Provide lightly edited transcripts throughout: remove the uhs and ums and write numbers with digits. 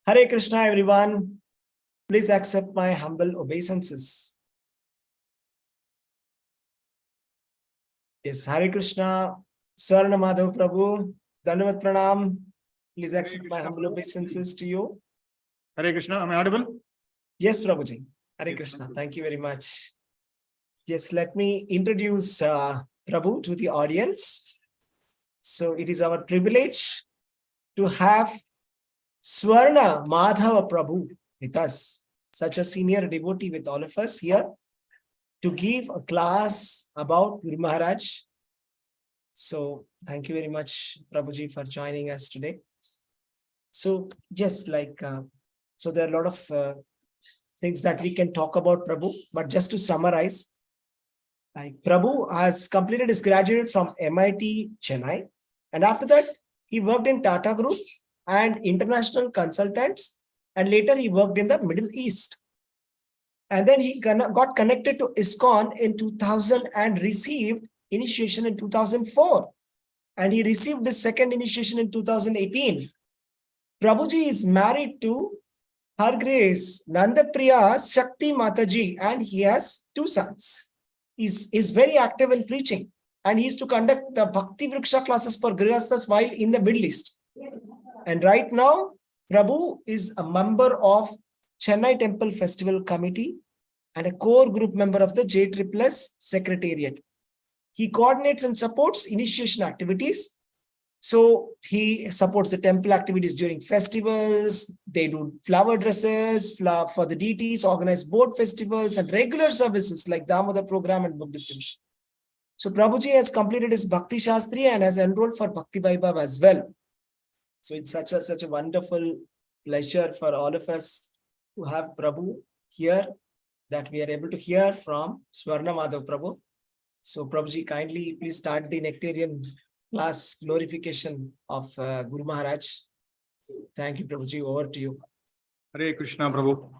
Hare Krishna, everyone. Please accept my humble obeisances. Yes, Hare Krishna, Swarna Madhava Prabhu, Dandavat Pranam. Please accept my humble obeisances to you. Hare Krishna, am I audible? Yes, Prabhuji. Hare Krishna. Thank you very much. Yes, let me introduce Prabhu to the audience. So it is our privilege to have Swarna Madhava Prabhu with us, such a senior devotee with all of us here, to give a class about Guru Maharaj. So thank you very much, Prabhuji, for joining us today. So just like, so there are a lot of things that we can talk about Prabhu, but just to summarize, like Prabhu has completed his graduate from MIT, Chennai. And after that, he worked in Tata Group and international consultants. And later he worked in the Middle East. And then he got connected to Iskcon in 2000 and received initiation in 2004. And he received his second initiation in 2018. Prabhuji is married to Her Grace Nanda Priya Sakti mataji, and he has 2 sons. He's very active in preaching, and he used to conduct the Bhakti Vriskha classes for grhastas while in the Middle East. And right now, Prabhu is a member of Chennai Temple Festival Committee and a core group member of the JSSS secretariat. He coordinates and supports initiation activities. So he supports the temple activities during festivals. They do flower dresses for the deities, organize board festivals and regular services like damodar program and book distribution. So Prabhuji has completed his Bhakti Shastri and has enrolled for Bhakti Vaibhav as well. So it's such a wonderful pleasure for all of us to have Prabhu here, that we are able to hear from Swarna Madhava Prabhu. So Prabhuji, kindly please start the nectarian class glorification of Guru Maharaj. Thank you, Prabhuji. Over to you. Hare Krishna, Prabhu.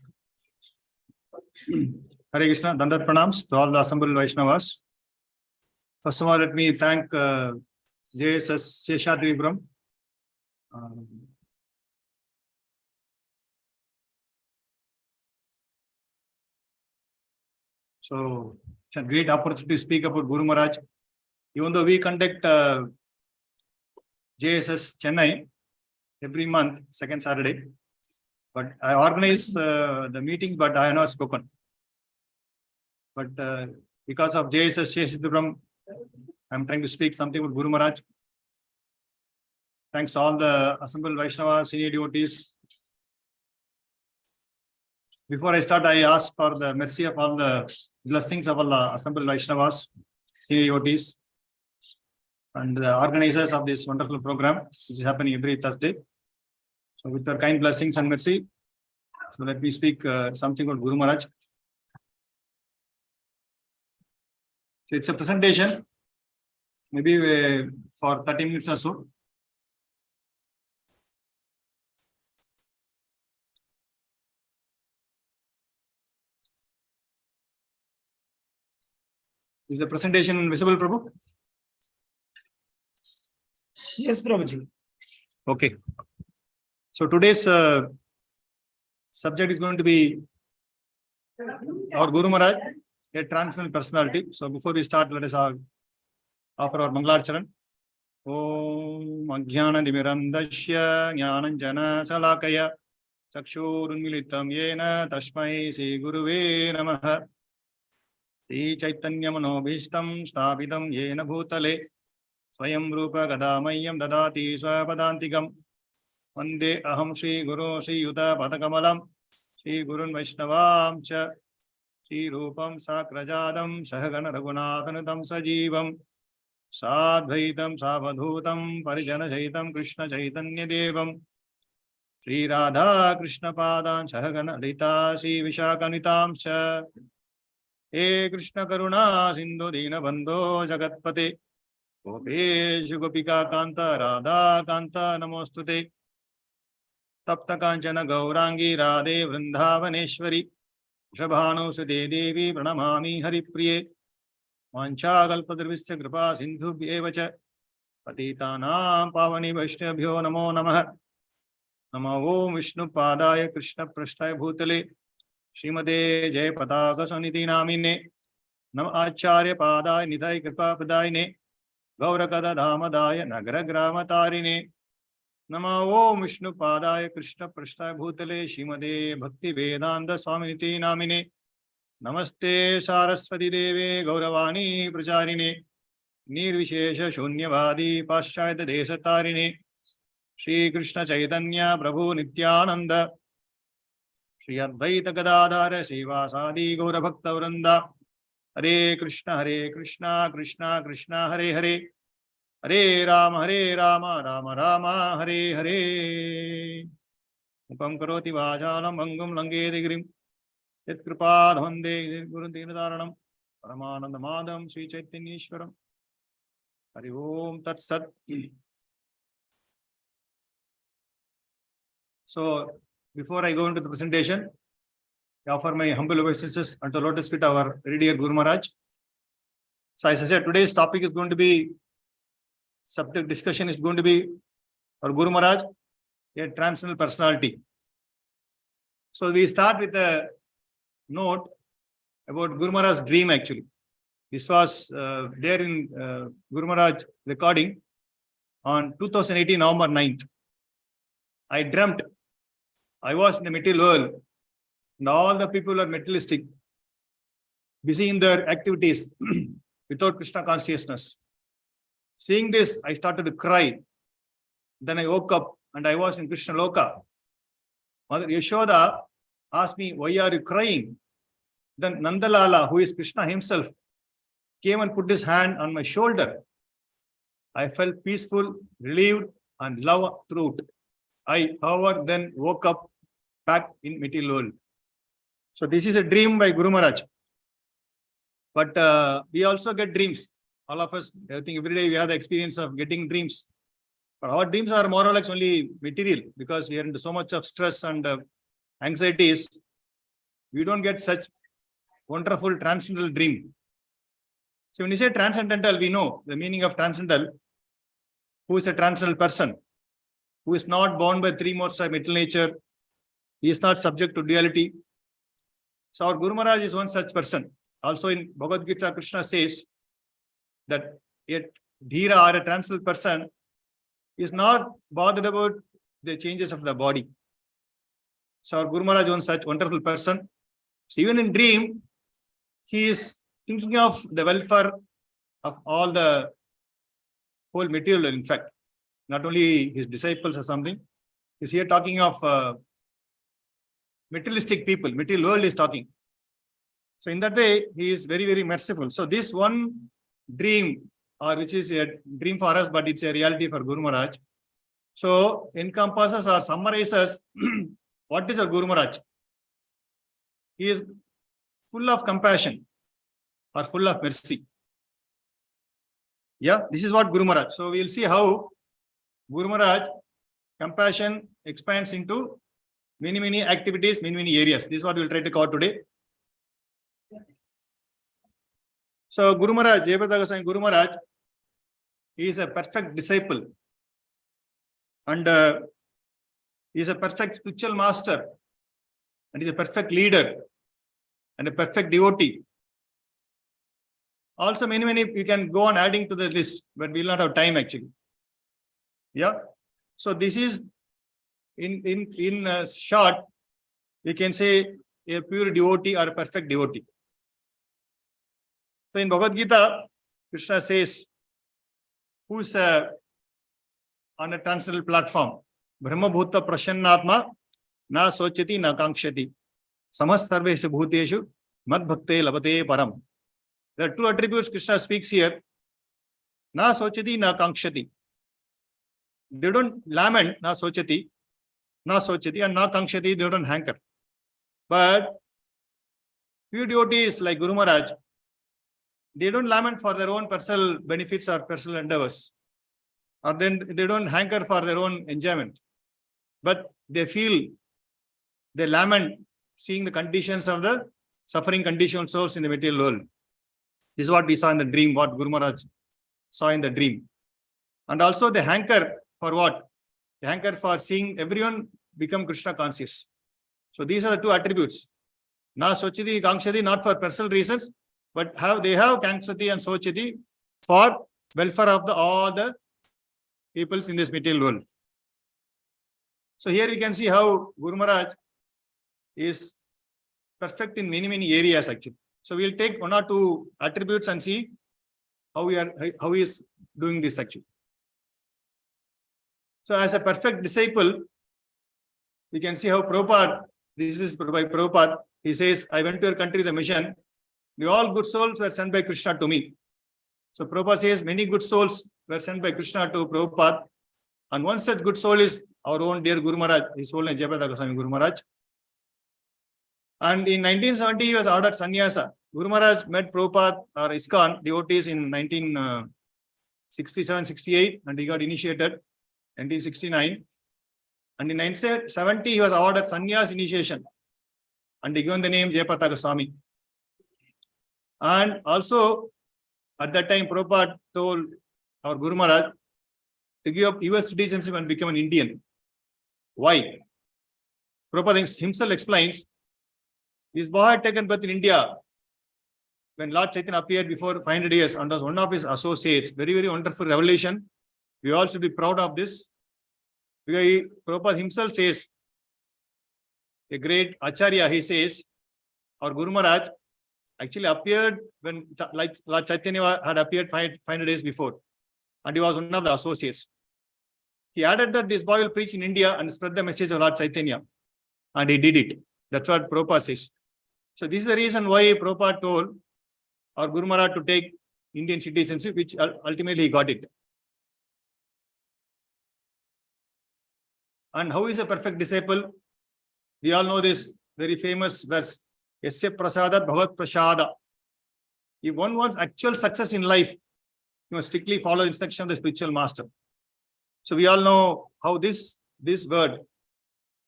Hare Krishna, Dandat Pranams to all the assembled Vaishnavas. First of all, let me thank JSSS Seshadripuram. So it's a great opportunity to speak about Guru Maharaj. Even though we conduct JSS Chennai every month, second Saturday, but I organize the meetings, but I have not spoken. But because of JSS Seshadripuram, I'm trying to speak something about Guru Maharaj. Thanks to all the assembled Vaishnavas, senior devotees. Before I start, I ask for the mercy of all the blessings of all the assembled Vaishnavas, senior devotees, and the organizers of this wonderful program, which is happening every Thursday. So with their kind blessings and mercy, so let me speak something about Guru Maharaj. So it's a presentation, maybe for 30 minutes or so. Is the presentation visible, Prabhu? Yes, Prabhuji. Okay. So today's subject is going to be our Guru Maharaj, a transcendental personality. So before we start, let us offer our Mangalarcharan. Om Ajnana Dimirandasya Jnananjana Salakaya Chakshurunmilitam Yena Tashmai Sri Guruve Namaha Sri Chaitanya Manobhishtam Sthapitam Yena Bhutale Swayam Rupa Gadamayam Dadati Swapadantikam Vande Aham Sri Guru Sri Yuta Padakamalam Sri Gurun Vaishnavam Cha Sri Rupam Sakrajadam Sahagana Raghunathanutam Sajivam Sadvaitam Savadhutam Parijana Jaitam Krishna Chaitanya Devam Sri Radha Krishna Padan Sahagana Lita Sri Vishakanitam Cha He Krishna Karuna Sindhu Dina Bandho Jagatpate Gopeshu Gopika Kanta Radha Kanta Namostute Tapta Kanchana Gaurangi Radhe Vrindavaneshwari Shabhanu Sute Devi Pranamami Haripriye Mancha Kalpadarvisya Kripa Sindhu Bhyevacha Patitanam Pavani Vaishnabhyo Namo Namaha Namo Om Vishnu Padaya Krishna Prasthaya Bhutale Srimade Jayapataka Saniti Namine Nam Acharya Padaya Nidhai Kripa Padayine Gaurakada Dhamadaya Nagara Grama Tarine Namo Om Vishnu Padaya Krishna Prasthaya Bhutale Srimade Bhakti Vedanta Swaminiti Namine Namaste Saraswati Deve Gauravani Pracharine Nirvishesha Shunyavadi Paschayata Desatarine Shri Krishna Chaitanya Prabhu Nityananda Shri Advaita Gadadhara Sivasadi Gaura Bhakta Vranda Hare Krishna Krishna Krishna Hare Hare Hare Rama Rama Rama Hare Hare Upam Karoti Vajalam Bangam Lange Yat Kripa Dhande Guru Dinadaranam Paramananda Madam Sri Chaitanyeshwaram Hari Om Tat Sat. So, before I go into the presentation, I offer my humble obeisances unto lotus feet our very dear Guru Maharaj. So, as I said, today's topic is going to be, subject discussion is going to be our Guru Maharaj, a transcendental personality. So, we start with a note about Guru Maharaj's dream actually. This was there in Guru Maharaj recording on 2018 November 9th. I dreamt I was in the material world and all the people are materialistic, busy in their activities without Krishna consciousness. Seeing this, I started to cry. Then I woke up and I was in Krishna Loka. Mother Yashoda asked me, why are you crying? Then Nandalala, who is Krishna himself, came and put his hand on my shoulder. I felt peaceful, relieved, and love throughout. I, however, then woke up back in material world. So this is a dream by Guru Maharaj. But we also get dreams. All of us, I think every day we have the experience of getting dreams. But our dreams are more or less only material because we are into so much of stress and anxieties. We don't get such wonderful transcendental dream. So when you say transcendental, we know the meaning of transcendental. Who is a transcendental person? Who is not bound by three modes of material nature. He is not subject to duality. So our Guru Maharaj is one such person. Also in Bhagavad Gita, Krishna says that a dhira or a transcendental person is not bothered about the changes of the body. So our Guru Maharaj is one such wonderful person. So even in dream, he is thinking of the welfare of all the whole material, in fact, not only his disciples or something. He's here talking of materialistic people, material world is talking. So in that way, he is very, very merciful. So this one dream, or which is a dream for us, but it's a reality for Guru Maharaj. So encompasses or summarizes what is a Guru Maharaj. He is full of compassion or full of mercy. Yeah, this is what Guru Maharaj. So we will see how Guru Maharaj compassion expands into many activities, many areas. This is what we will try to cover today. So Guru Maharaj, Jayapataka saying Guru Maharaj, he is a perfect disciple and he is a perfect spiritual master and he is a perfect leader and a perfect devotee. Also many, you can go on adding to the list, but we will not have time actually. Yeah. So this is in short, we can say a pure devotee or a perfect devotee. So in Bhagavad Gita, Krishna says, who is on a transcendental platform? Brahma Bhuta Prashannatma na sochati na kankshati samastarveshu bhuteshu mad bhakte labate param. There are two attributes Krishna speaks here. Na sochati na kankshati. They don't lament, na sochati, and na kankshati, they don't hanker. But few devotees like Guru Maharaj, they don't lament for their own personal benefits or personal endeavors. Or then they don't hanker for their own enjoyment. But they feel, they lament seeing the conditions of the suffering conditioned souls in the material world. This is what we saw in the dream, what Guru Maharaj saw in the dream. And also they hanker for what? They hanker for seeing everyone become Krishna conscious. So these are the two attributes. Na Sochiti, Kankshati, not for personal reasons, but they have Kankshati and Sochiti for welfare of all the peoples in this material world. So here we can see how Guru Maharaj is perfect in many, many areas actually. So we'll take one or two attributes and see how he is doing this actually. So as a perfect disciple, we can see how Prabhupada, this is by Prabhupada, he says, I went to your country, the mission, all good souls were sent by Krishna to me. So Prabhupada says many good souls were sent by Krishna to Prabhupada. And one such good soul is our own dear Guru Maharaj, his soul name Jayapataka Swami Guru Maharaj. And in 1970, he was ordered sannyasa. Guru Maharaj met Prabhupada or Iskcon devotees in 1967-68 and he got initiated 1969. And in 1970, he was awarded sannyas initiation and he given the name Jayapataka Swami. And also, at that time, Prabhupada told our Guru Maharaj to give up US citizenship and become an Indian. Why? Prabhupada himself explains, this boy had taken birth in India when Lord Chaitanya appeared before 500 years and was one of his associates. Very, very wonderful revelation. We all should be proud of this. Because Prabhupada himself says, a great Acharya, he says, our Guru Maharaj actually appeared when Lord Chaitanya had appeared 500 days before. And he was one of the associates. He added that this boy will preach in India and spread the message of Lord Chaitanya. And he did it. That's what Prabhupada says. So this is the reason why Prabhupada told our Guru Maharaj to take Indian citizenship, which ultimately he got it. And how is a perfect disciple? We all know this very famous verse, Yasya Prasadat Bhagat Prasada. If one wants actual success in life, you must strictly follow the instruction of the spiritual master. So we all know how this word,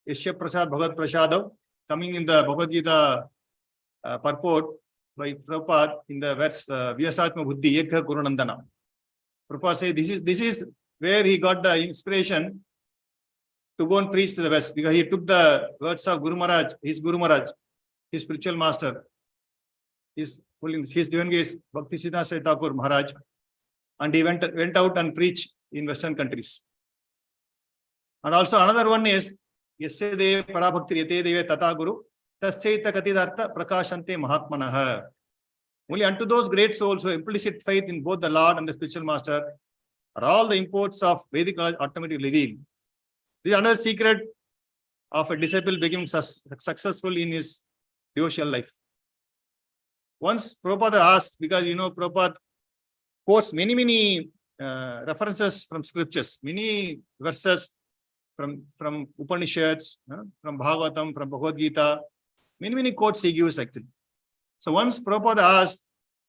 Yasya Prasad Bhagat Prasada, coming in the Bhagavad Gita purport by Prabhupada in the verse Vyasatma Buddhi Ekha Kurunandana. Prabhupada says this is where he got the inspiration to go and preach to the West, because he took the words of Guru Maharaj, his spiritual master, his divine grace, Bhakti Vriskha Maharaj, and he went out and preached in Western countries. And also another one is Yasya Deva Parabhakti Yate Deva Tata Guru Tasyaita Katidartha Prakashante Mahatmanaha. Only unto those great souls who have implicit faith in both the Lord and the spiritual master are all the imports of Vedic knowledge automatically revealed. This is another secret of a disciple becoming successful in his devotional life. Once Prabhupada asked, because Prabhupada quotes many references from scriptures, many verses from Upanishads, from Bhagavatam, from Bhagavad Gita, many quotes he gives actually. So once Prabhupada asked,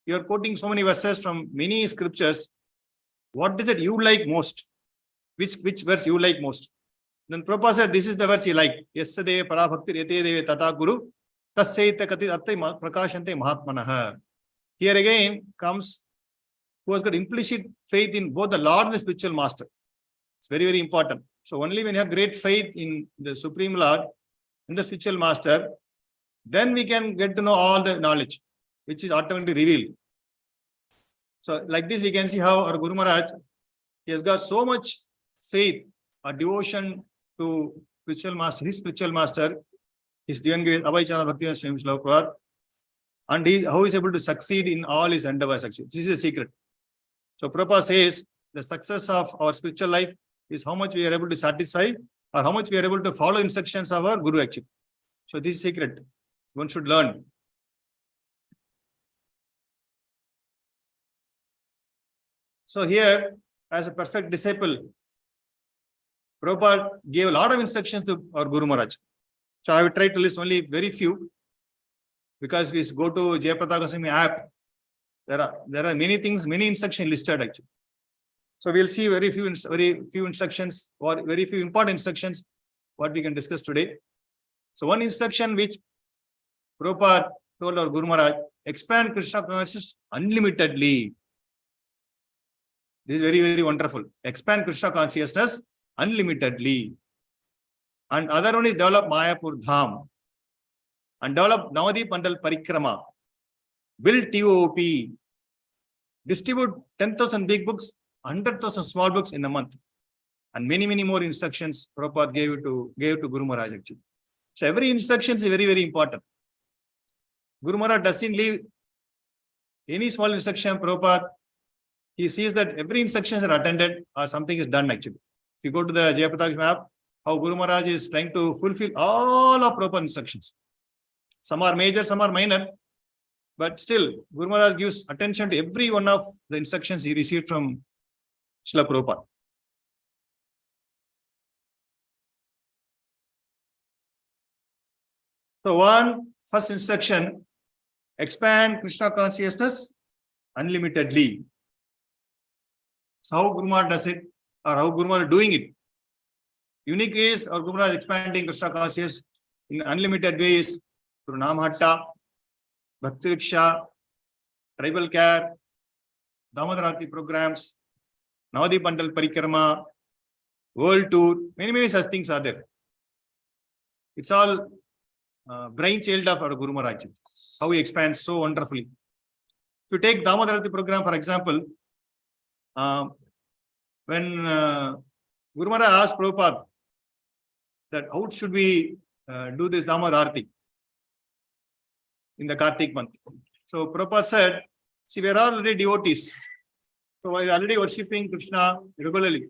you are quoting so many verses from many scriptures, what is it you like most? Which verse you like most? Then Prabhupada said, this is the verse he liked. Yasya Parabhakti Yate Deva Tata Guru Tasyaita Katidartha Prakashante Mahatmanaha. Here again comes who has got implicit faith in both the Lord and the spiritual master. It's very, very important. So only when you have great faith in the Supreme Lord and the spiritual master, then we can get to know all the knowledge, which is automatically revealed. So like this, we can see how our Guru Maharaj, he has got so much faith or devotion to spiritual master, his spiritual master, his divine grace, Abhaychana Bhakti Swami Prabhupada, and how he is able to succeed in all his endeavors actually. This is a secret. So Prabhupada says the success of our spiritual life is how much we are able to satisfy or how much we are able to follow instructions of our Guru actually. So this is secret. One should learn. So here, as a perfect disciple, Prabhupada gave a lot of instructions to our Guru Maharaj. So I will try to list only very few, because we go to Jayapataka Swami app, there are many things, many instructions listed actually. So we'll see very few instructions or very few important instructions what we can discuss today. So one instruction which Prabhupada told our Guru Maharaj, expand Krishna consciousness unlimitedly. This is very, very wonderful. Expand Krishna consciousness unlimitedly. And other one is develop Mayapur Dham. And develop Navadip Mandal Parikrama. Build TOP. Distribute 10,000 big books, 100,000 small books in a month. And many, many more instructions Prabhupada gave to Guru Maharaj actually. So every instruction is very, very important. Guru Maharaj doesn't leave any small instruction. Prabhupada, he sees that every instructions are attended or something is done actually. If you go to the Jayapataka map, how Guru Maharaj is trying to fulfill all of Prabhupada instructions. Some are major, some are minor. But still, Guru Maharaj gives attention to every one of the instructions he received from Srila Prabhupada. So first instruction, expand Krishna consciousness unlimitedly. So how Guru Maharaj does it, or how Guru Maharaj is doing it? Unique ways, or Guru Maharaj is expanding Krishna consciousness in unlimited ways through Namhatta, Bhakti Vriskha, tribal care, damodar programs, Navadip Mandal Parikrama, world tour, many, many such things are there. It's all brainchild of our Guru Maharaj, how he expands so wonderfully. If you take damodar program, for example, when Guru Maharaj asked Prabhupada that how should we do this damodar in the Kartik month. So Prabhupada said, see, we are already devotees. So we are already worshipping Krishna regularly.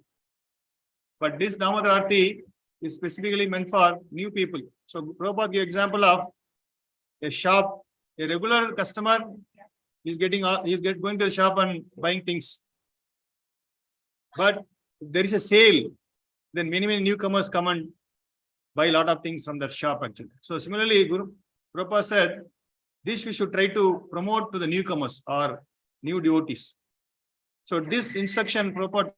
But this damodar is specifically meant for new people. So Prabhupada gave example of a shop, a regular customer is going to the shop and buying things. But if there is a sale, then many, many newcomers come and buy a lot of things from that shop actually. So similarly, Prabhupada said, this we should try to promote to the newcomers or new devotees. So this instruction, Prabhupada,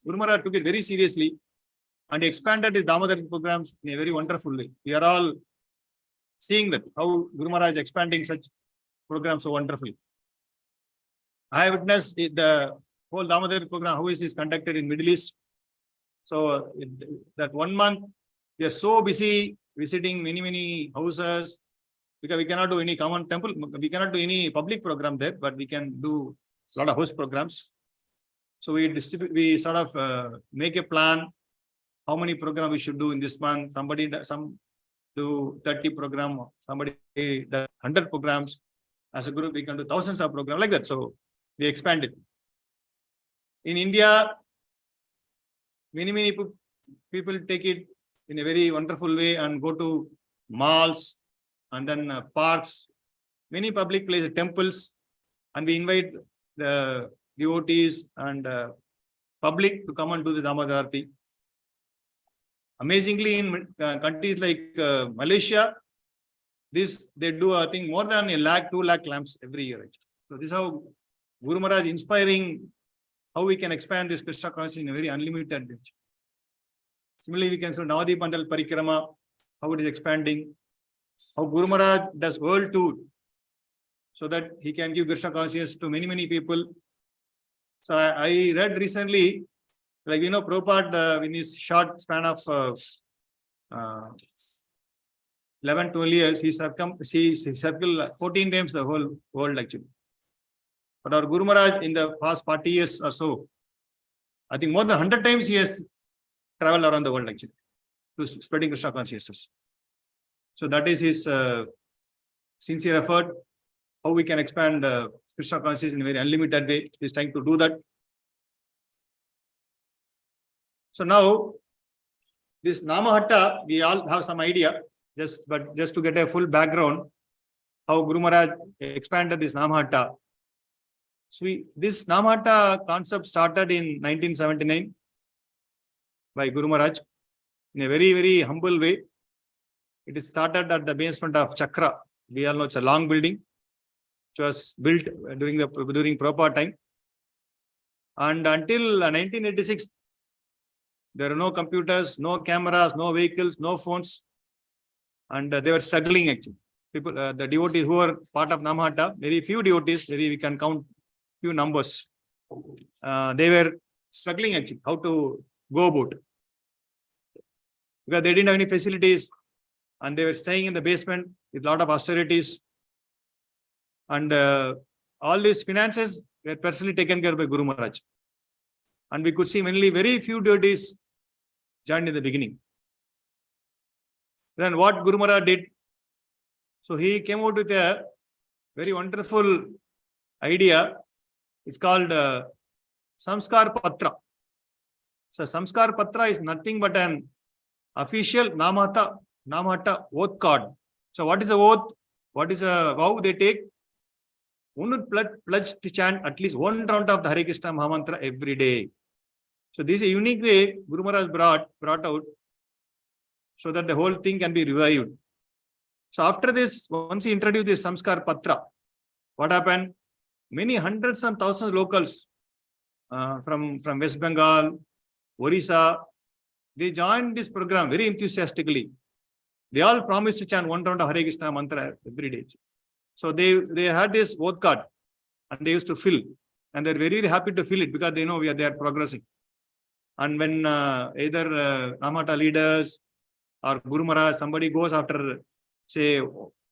Guru Maharaj took it very seriously and expanded his damodar programs in a very wonderful way. We are all seeing that, how Guru Maharaj is expanding such programs so wonderfully. I have witnessed the whole damodar program, how is this conducted in Middle East. So that 1 month, we are so busy visiting many, many houses, because we cannot do any common temple, we cannot do any public program there, but we can do a lot of host programs. So we sort of make a plan, how many programs we should do in this month. Some do 30 program, somebody does 100 programs. As a group, we can do thousands of programs like that. So we expand it. In India, many people take it in a very wonderful way and go to malls and then parks, many public places, temples, and we invite the devotees and public to come and do the damodar arati. Amazingly, in countries like Malaysia, they do, I think, more than 1 lakh, 2 lakh lamps every year. So this is how Guru Maharaj is inspiring how we can expand this Krishna consciousness in a very unlimited way. Similarly, we can see Navadip Mandal Parikrama, how it is expanding, how Guru Maharaj does world tour, so that he can give Krishna consciousness to many, many people. So I read recently, like, Prabhupada, in his short span of 11, 12 years, he circled 14 times the whole world actually. But our Guru Maharaj in the past 40 years or so, I think more than 100 times he has traveled around the world actually to spreading Krishna consciousness. So that is his sincere effort, how we can expand Krishna consciousness in a very unlimited way. He is trying to do that. So now, this Namahatta, we all have some idea, but just to get a full background, how Guru Maharaj expanded this Namahatta. So this Namahatta concept started in 1979 by Guru Maharaj in a very, very humble way. It is started at the basement of Chakra. We all know it's a long building, which was built during proper time. And until 1986, there were no computers, no cameras, no vehicles, no phones. And they were struggling actually. People, the devotees who were part of Namahatta, very few devotees, we can count few numbers. They were struggling actually, how to go about. because they didn't have any facilities and they were staying in the basement with a lot of austerities. And all these finances were personally taken care of by Guru Maharaj. And we could see mainly very few devotees joined in the beginning. Then what Guru Maharaj did? So he came out with a very wonderful idea. It's called Samskar Patra. So Samskar Patra is nothing but an official Namata oath card. So what is a oath? What is a vow they take? One would pledge to chant at least one round of the Hare Krishna Mahamantra every day. So this is a unique way Guru Maharaj brought out so that the whole thing can be revived. So after this, once he introduced this Samskar Patra, what happened? Many hundreds and thousands of locals from West Bengal, Orissa, they joined this program very enthusiastically. They all promised to chant one round of Hare Krishna mantra every day. So they had this oath card and they used to fill, and they're very, very happy to fill it because they know they are progressing. And when either Namata leaders or Guru Maharaj, somebody goes after say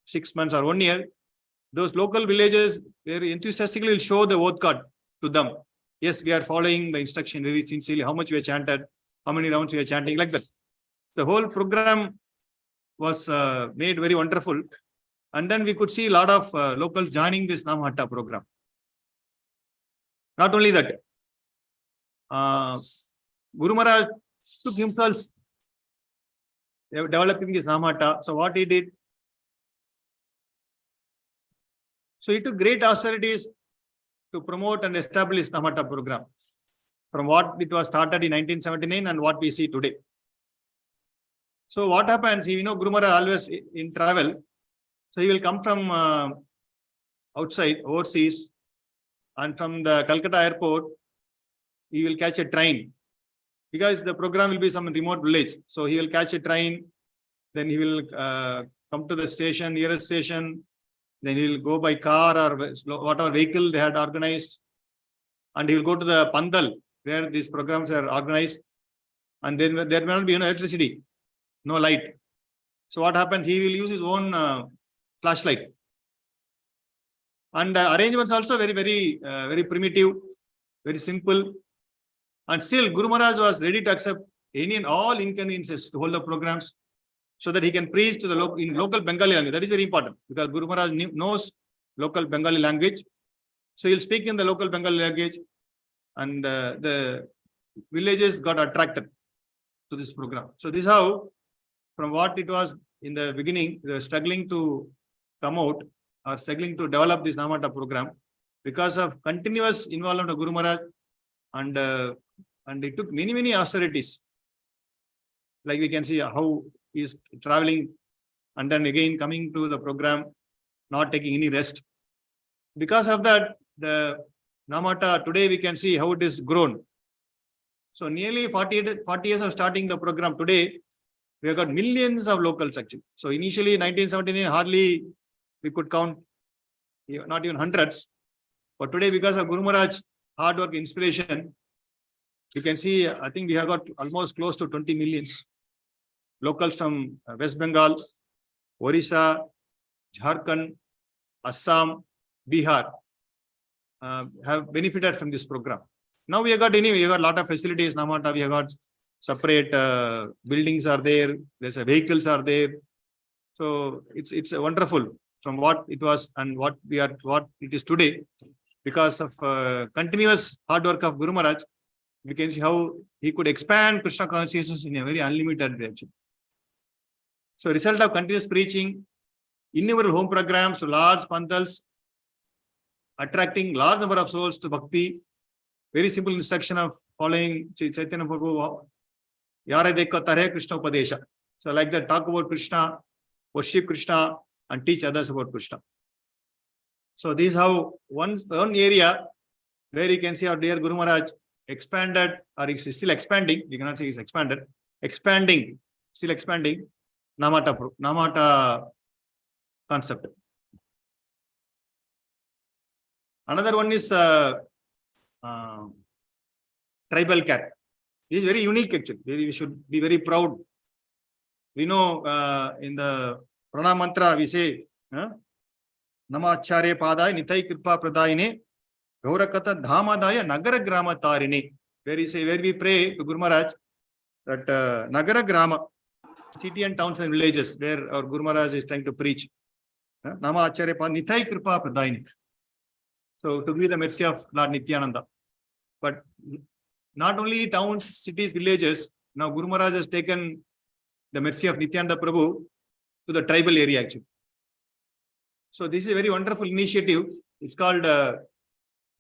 6 months or 1 year, those local villages very enthusiastically will show the oath card to them. Yes, we are following the instruction very sincerely, how much we have chanted, how many rounds we are chanting, like that. The whole program was made very wonderful. And then we could see a lot of locals joining this Namahata program. Not only that, Guru Maharaj took himself developing this Namahata. So what he did? So he took great austerities to promote and establish Namahata program from what it was started in 1979 and what we see today. So what happens, Guru Maharaj always in travel, so he will come from outside, overseas, and from the Calcutta airport, he will catch a train because the program will be some remote village. So he will catch a train, then he will come to the station, nearest station, then he will go by car or whatever vehicle they had organized, and he will go to the Pandal where these programs are organized, and then there may not be electricity, no light. So what happens? He will use his own flashlight. And arrangements also very, very primitive, very simple. And still Guru Maharaj was ready to accept any and all inconveniences to hold the programs so that he can preach to the local Bengali language. That is very important because Guru Maharaj knows local Bengali language. So he'll speak in the local Bengali language, and the villages got attracted to this program. So this is how, from what it was in the beginning, they were struggling to come out or struggling to develop this Namahata program because of continuous involvement of Guru Maharaj, and it took many austerities. Like we can see how he is traveling and then again coming to the program, not taking any rest. Because of that, the Namahata today we can see how it is grown. So nearly 40 years of starting the program, today we have got millions of locals actually. So initially 1979 hardly we could count, not even hundreds. But today, because of Guru Maharaj hard work, inspiration, you can see, I think we have got almost close to 20 millions. Locals from West Bengal, Orissa, Jharkhand, Assam, Bihar have benefited from this program. Now we have got a lot of facilities. Namahata, we have got separate buildings are there. There's vehicles are there. So it's wonderful from what it was and what it is today. Because of continuous hard work of Guru Maharaj, we can see how he could expand Krishna consciousness in a very unlimited direction. So result of continuous preaching, innumerable home programs, large pandals, attracting large number of souls to bhakti. Very simple instruction of following Chaitanya Prabhu, Yara Dekha Tare Krishna Upadesha. So like that, talk about Krishna, worship Krishna, and teach others about Krishna. So this is how one area where you can see our dear Guru Maharaj expanded, or is still expanding. We cannot say he's expanded, still expanding Namahata concept. Another one is tribal care. This is very unique actually. We should be very proud we know in the pranam mantra we say, Namacharya Padaya Nitai Kripa Pradayine Gaurakata Dhamadaya Nagara Grama Tarini. Where we pray to Guru Maharaj that Nagara Grama, city and towns and villages where our Guru Maharaj is trying to preach. Namacharya Padaya Nitai Kripa Pradayine. So to give the mercy of Lord Nityananda. But not only towns, cities, villages, now Guru Maharaj has taken the mercy of Nityananda Prabhu to the tribal area actually. So this is a very wonderful initiative. It's called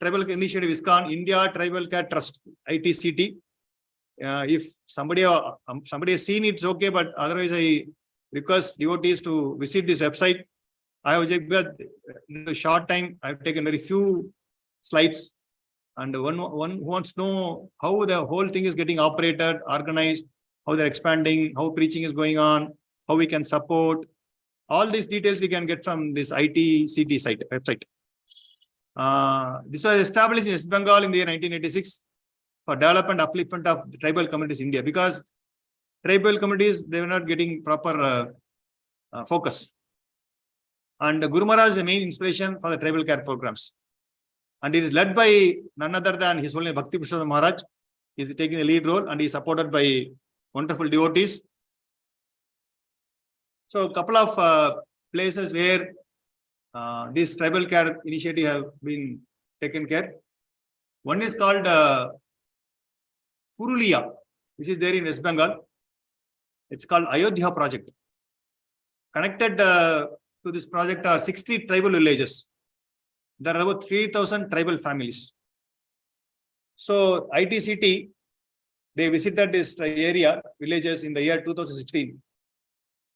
Tribal Initiative Iskcon India Tribal Care Trust, ITCT. If somebody has seen it, it's okay, but otherwise I request devotees to visit this website. I have in a short time, I've taken very few slides, and one who wants to know how the whole thing is getting operated, organized, how they're expanding, how preaching is going on, how we can support. All these details we can get from this ITCT site website. This was established in West Bengal in the year 1986 for development and upliftment of the tribal communities in India, because tribal communities, they were not getting proper focus. And Guru Maharaj is the main inspiration for the tribal care programs. And it is led by none other than His Holiness Bhakti Vriskha Maharaj. He is taking the lead role and he is supported by wonderful devotees. So a couple of places where this tribal care initiative have been taken care. One is called Purulia, which is there in West Bengal. It's called Ayodhya project. Connected to this project are 60 tribal villages. There are about 3,000 tribal families. So ITCT, they visited this area, villages in the year 2016.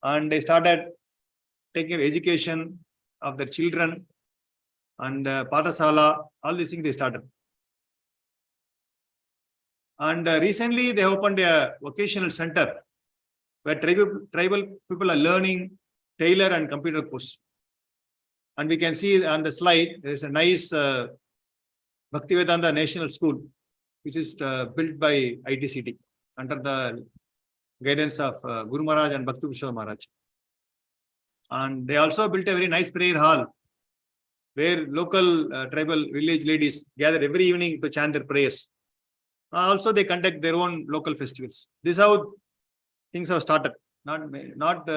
And they started taking education of the children and Patasala, all these things they started. And recently they opened a vocational center where tribal people are learning tailor and computer course. And we can see on the slide, there is a nice Bhaktivedanta National School, which is built by ITCT under the guidance of Guru Maharaj and Bhakti Vriskha Maharaj. And they also built a very nice prayer hall where local tribal village ladies gather every evening to chant their prayers. Also, they conduct their own local festivals. This is how things have started. Not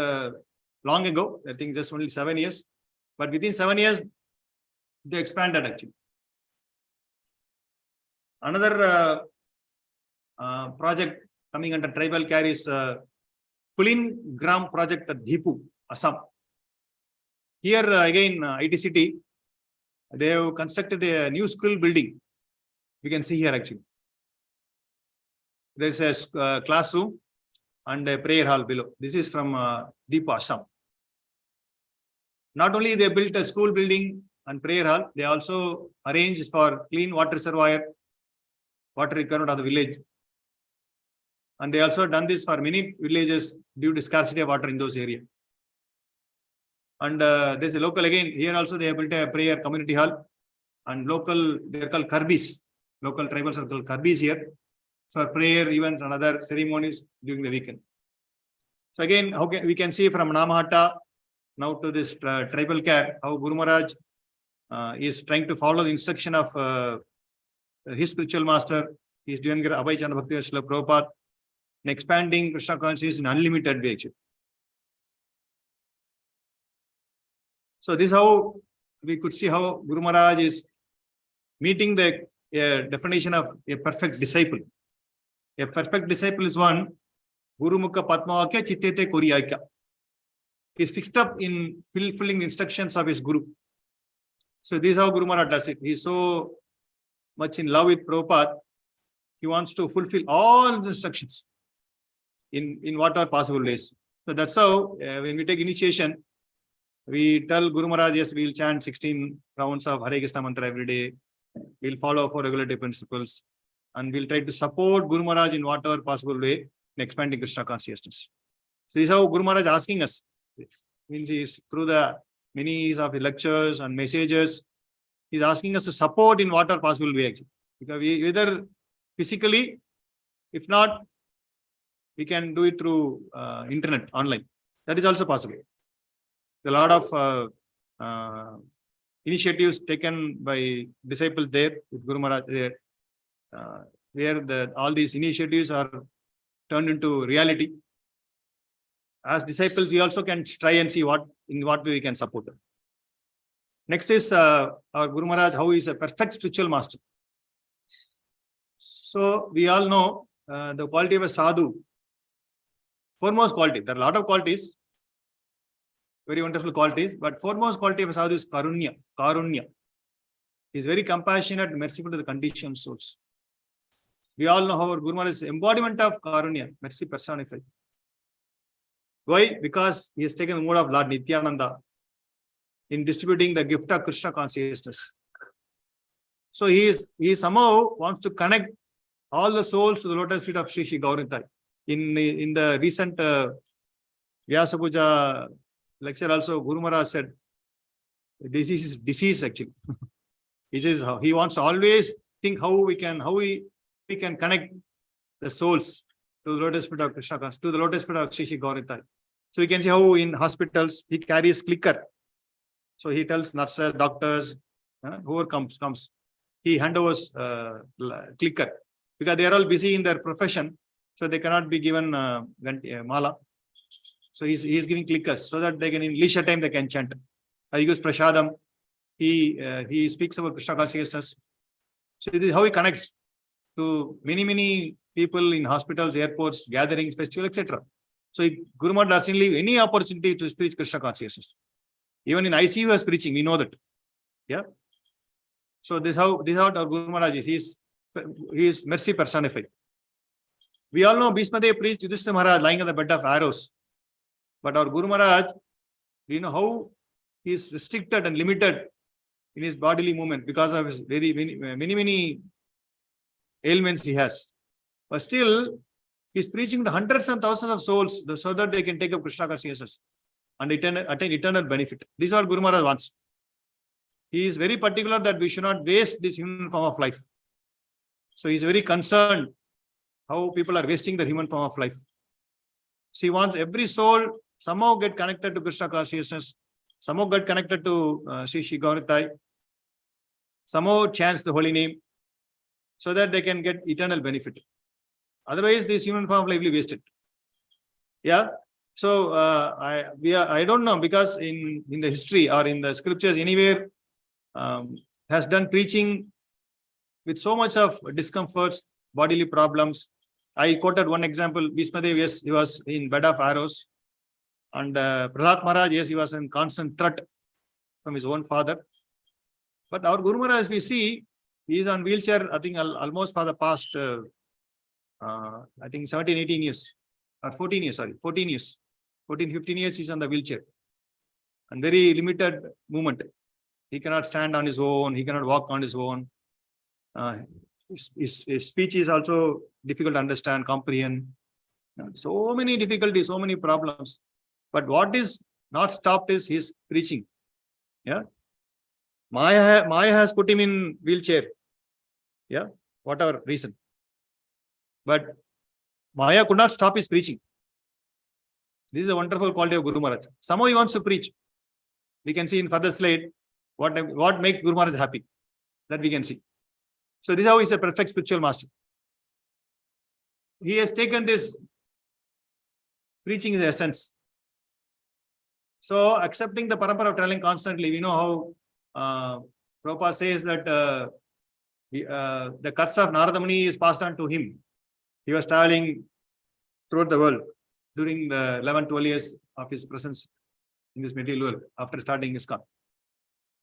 long ago, I think just only 7 years. But within 7 years, they expanded actually. Another project coming under tribal care is Kulin Gram project at Dhipu, Assam. Here again, ITCT, they have constructed a new school building. We can see here actually. There is a classroom and a prayer hall below. This is from Dhipu, Assam. Not only they built a school building and prayer hall, they also arranged for clean water reservoir, water requirement of the village. And they also done this for many villages due to scarcity of water in those areas. And there's a local again, here also they have built a prayer community hall and local, they're called Karbis. Local tribals are called Karbis here for prayer events and other ceremonies during the weekend. So again, we can see from Namahata now to this tribal care, how Guru Maharaj is trying to follow the instruction of his spiritual master. He is doing Abhay Chandra Bhakti Vriskha Prabhupada and expanding Krishna consciousness in unlimited way. So this is how we could see how Guru Maharaj is meeting the definition of a perfect disciple. A perfect disciple is one, Guru Mukha Padmavakya Chittete Koriyakya. He is fixed up in fulfilling the instructions of his Guru. So this is how Guru Maharaj does it. He is so much in love with Prabhupada. He wants to fulfill all the instructions in whatever possible ways. So that's how when we take initiation, we tell Guru Maharaj, yes, we will chant 16 rounds of Hare Krishna mantra every day. We'll follow 4 regulative principles. And we'll try to support Guru Maharaj in whatever possible way in expanding Krishna consciousness. So this is how Guru Maharaj is asking us. Means he is through the many of the lectures and messages, he is asking us to support in whatever possible way. Actually. Because we either physically, if not we can do it through internet, online. That is also possible. A lot of initiatives taken by disciples there with Guru Maharaj there, where all these initiatives are turned into reality. As disciples, we also can try and see in what way we can support them. Next is our Guru Maharaj, how he is a perfect spiritual master. So we all know the quality of a sadhu. Foremost quality. There are a lot of qualities, very wonderful qualities, but foremost quality of a sadhu is karunya. Karunya. He is very compassionate, merciful to the conditioned souls. We all know how our Guru Maharaj is embodiment of karunya, mercy personified. Why? Because he has taken the mode of Lord Nityananda in distributing the gift of Krishna consciousness. So he somehow wants to connect all the souls to the lotus feet of Sri Sri Gauranitai. In the recent Vyasa Puja lecture also, Guru Maharaj said, this is disease actually. He says he wants to always think how we can connect the souls to the lotus feet of Krishna, to the lotus feet of Sri Sri Gauranitai. So we can see how in hospitals he carries clicker. So he tells nurses, doctors, whoever comes, he handovers clicker because they are all busy in their profession, so they cannot be given mala. So he's giving clickers so that they can in leisure time they can chant. He gives prasadam. He speaks about Krishna consciousness. So this is how he connects to many people in hospitals, airports, gatherings, festivals, etc. So Guru Maharaj doesn't leave any opportunity to preach Krishna consciousness. Even in ICU, he was preaching. We know that. Yeah. So this is how our Guru Maharaj is. He is mercy personified. We all know Bhishma Dev preached Yudhishthira Maharaj lying on the bed of arrows. But our Guru Maharaj, we know how he is restricted and limited in his bodily movement because of his many ailments he has. But still, he is preaching to hundreds and thousands of souls so that they can take up Krishna consciousness and attain eternal benefit. This is what Guru Maharaj wants. He is very particular that we should not waste this human form of life. So he is very concerned how people are wasting the human form of life. So he wants every soul somehow get connected to Krishna consciousness, somehow get connected to Sri Sri Gauranitai, somehow chants the holy name, so that they can get eternal benefit. Otherwise, this human form of life will be wasted. Yeah. So I don't know, because in the history or in the scriptures anywhere has done preaching with so much of discomforts, bodily problems. I quoted one example. Bhishma Dev, yes, he was in bed of arrows, and Prahlad Maharaj, yes, he was in constant threat from his own father. But our Guru Maharaj, we see, he is on wheelchair, I think almost for the past, I think 17, 18 years, or 14 years, 14 years. 14, 15 years he's on the wheelchair. And very limited movement. He cannot stand on his own. He cannot walk on his own. His speech is also difficult to understand, comprehend. So many difficulties, so many problems. But what is not stopped is his preaching. Yeah. Maya has put him in wheelchair. Yeah. Whatever reason. But Maya could not stop his preaching. This is a wonderful quality of Guru Maharaj. Somehow he wants to preach. We can see in further slide what makes Guru Maharaj happy. That we can see. So this is how he is a perfect spiritual master. He has taken this preaching as essence. So accepting the parampara of traveling constantly, we know how Prabhupada says that the curse of Narada Muni is passed on to him. He was traveling throughout the world during the 11-12 years of his presence in this material world after starting Iskcon.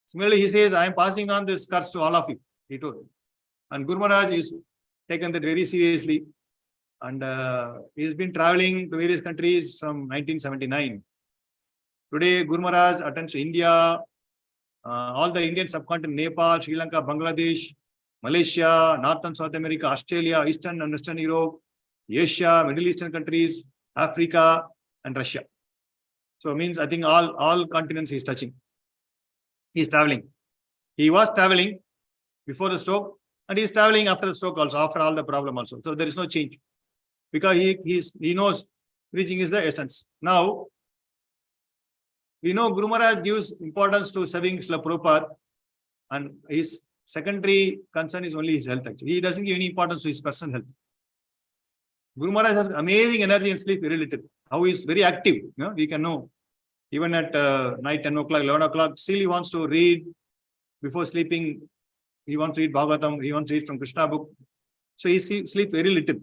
Similarly, he says, I am passing on this curse to all of you, he told. And Guru Maharaj is taken that very seriously. And he has been traveling to various countries from 1979. Today, Guru Maharaj attends India, all the Indian subcontinent, Nepal, Sri Lanka, Bangladesh, Malaysia, North and South America, Australia, Eastern and Western Europe, Asia, Middle Eastern countries, Africa, and Russia. So it means I think all continents he is touching. He is traveling. He was traveling before the stroke, and he is traveling after the stroke also, after all the problem also. So there is no change. because he knows preaching is the essence. Now, we know Guru Maharaj gives importance to serving Srila Prabhupada, and his secondary concern is only his health. Actually, he doesn't give any importance to his personal health. Guru Maharaj has amazing energy and sleep very little. How he is very active. We can know. Even at night, 10 o'clock, 11 o'clock, still he wants to read before sleeping. He wants to read Bhagavatam. He wants to read from Krishna book. So he sleeps very little.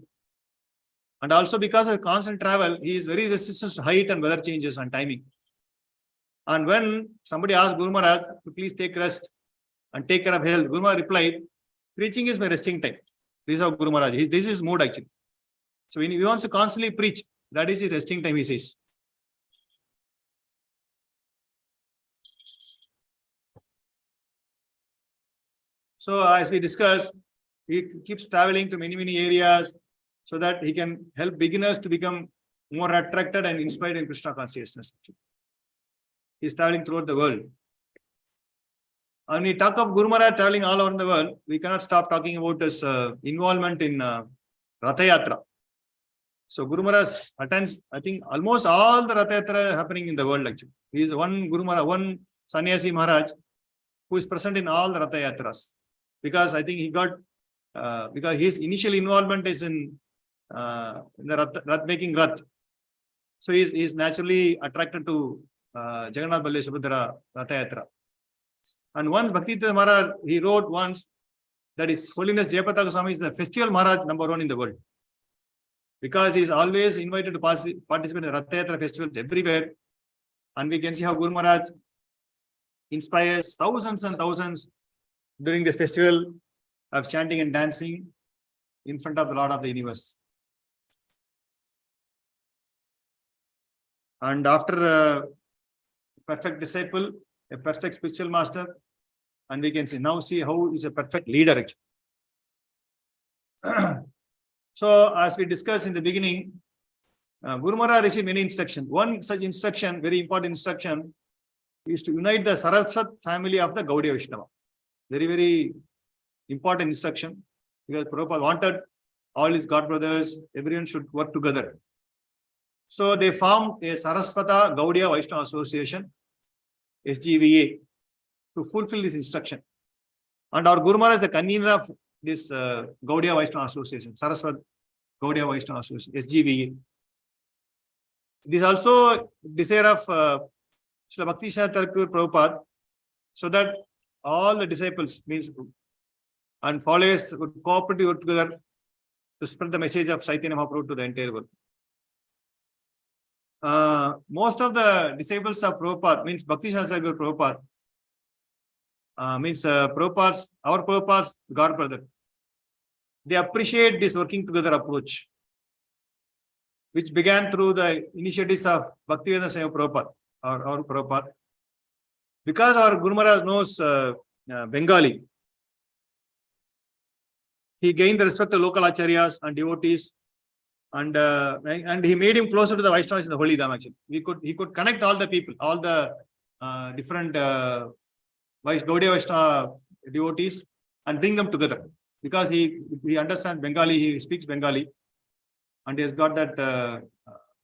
And also because of constant travel, he is very resistant to height and weather changes and timing. And when somebody asked Guru Maharaj to please take rest and take care of health, Guru Maharaj replied, preaching is my resting time. This is how Guru Maharaj, this is his mood actually. So when he wants to constantly preach, that is his resting time, he says. So as we discussed, he keeps traveling to many, many areas so that he can help beginners to become more attracted and inspired in Krishna consciousness. He is traveling throughout the world. And we talk of Guru Maharaj traveling all over the world, we cannot stop talking about his involvement in Ratha Yatra. So Guru Maharaj attends, I think, almost all the Ratha Yatra happening in the world actually. He is one Guru Maharaj, one Sannyasi Maharaj who is present in all the Ratha Yatras. Because I think he got, because his initial involvement is in the Rath making Rath. So he is naturally attracted to Jagannath Balle Subhadra Ratha Yatra. And once Bhakti Maharaj, he wrote once that His Holiness Jayapataka Swami is the festival Maharaj #1 in the world. Because he is always invited to participate in the Ratha Yatra festivals everywhere. And we can see how Guru Maharaj inspires thousands and thousands during this festival of chanting and dancing in front of the Lord of the Universe. And after a perfect disciple, a perfect spiritual master, and we can see how he is a perfect leader actually. So as we discussed in the beginning, Guru Maharaj received many instructions. One such instruction, very important instruction, is to unite the Saraswat family of the Gaudiya Vaishnava. Very, very important instruction, because Prabhupada wanted all his God brothers, everyone should work together. So they formed a Saraswata Gaudiya Vaishnava Association, SGVA, to fulfill this instruction. And our Guru Maharaj is the convener of this Gaudiya Vaishnava Association, Saraswat Gaudiya Vaishnava Association, SGVA. This is also desire of Srila Bhakti Seshadripuram Prabhupada, so that all the disciples and followers would cooperate together to spread the message of Chaitanya Mahaprabhu to the entire world. Most of the disciples of Prabhupada, means Bhakti Seshadripuram Prabhupada, our Prabhupada's God brother, they appreciate this working together approach, which began through the initiatives of Bhakti Vriskha Prabhupada, our Prabhupada. Because our Guru Maharaj knows Bengali, he gained the respect of local acharyas and devotees, and he made him closer to the Vaishnavas in the Holy Dham actually. He could connect all the people, all the different Gaudiya Vaishnava devotees, and bring them together. Because he understands Bengali, he speaks Bengali, and he has got that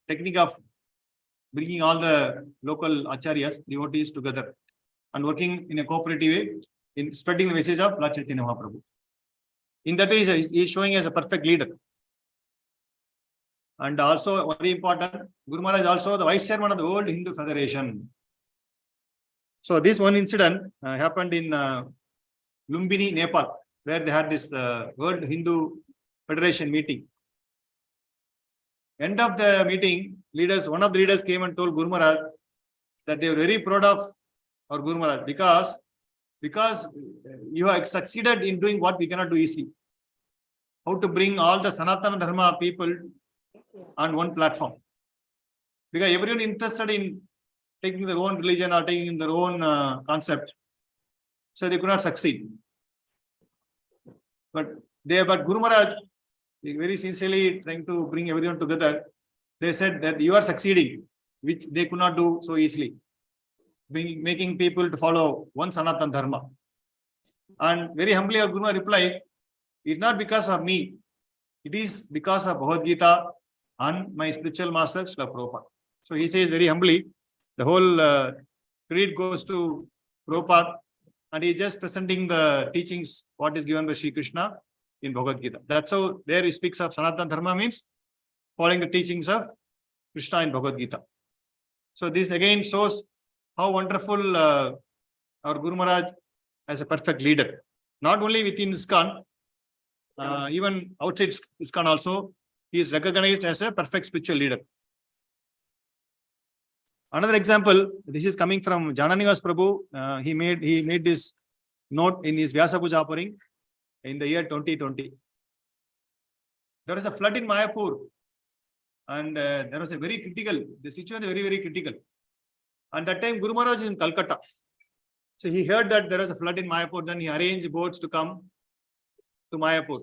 technique of bringing all the local acharyas, devotees together and working in a cooperative way in spreading the message of Lord Chaitanya Mahaprabhu. In that way, he is showing as a perfect leader. And also, very important, Guru Maharaj is also the Vice Chairman of the World Hindu Federation. So this one incident happened in Lumbini, Nepal, where they had this World Hindu Federation meeting. End of the meeting, one of the leaders came and told Guru Maharaj that they were very proud of our Guru Maharaj because you have succeeded in doing what we cannot do easily. How to bring all the Sanatana Dharma people on one platform. Because everyone interested in taking their own religion or taking their own concept. So they could not succeed. But Guru Maharaj, very sincerely trying to bring everyone together, they said that you are succeeding, which they could not do so easily. Making people to follow one Sanatana Dharma. And very humbly, our Guru Maharaj replied, it's not because of me. it is because of Bhagavad Gita and my spiritual master, Srila Prabhupada. So he says very humbly, the whole credit goes to Prabhupada, and he is just presenting the teachings, what is given by Sri Krishna in Bhagavad Gita. That's how there he speaks of Sanatana Dharma, means following the teachings of Krishna in Bhagavad Gita. So this again shows how wonderful our Guru Maharaj as a perfect leader. Not only within Iskcon, even outside Iskcon also, he is recognized as a perfect spiritual leader. Another example, this is coming from Jananivas Prabhu. He made this note in his Vyasa Puja offering in the year 2020. There was a flood in Mayapur, and there was a very critical, the situation is very, very critical. And that time Guru Maharaj is in Calcutta. So he heard that there was a flood in Mayapur, then he arranged boats to come to Mayapur.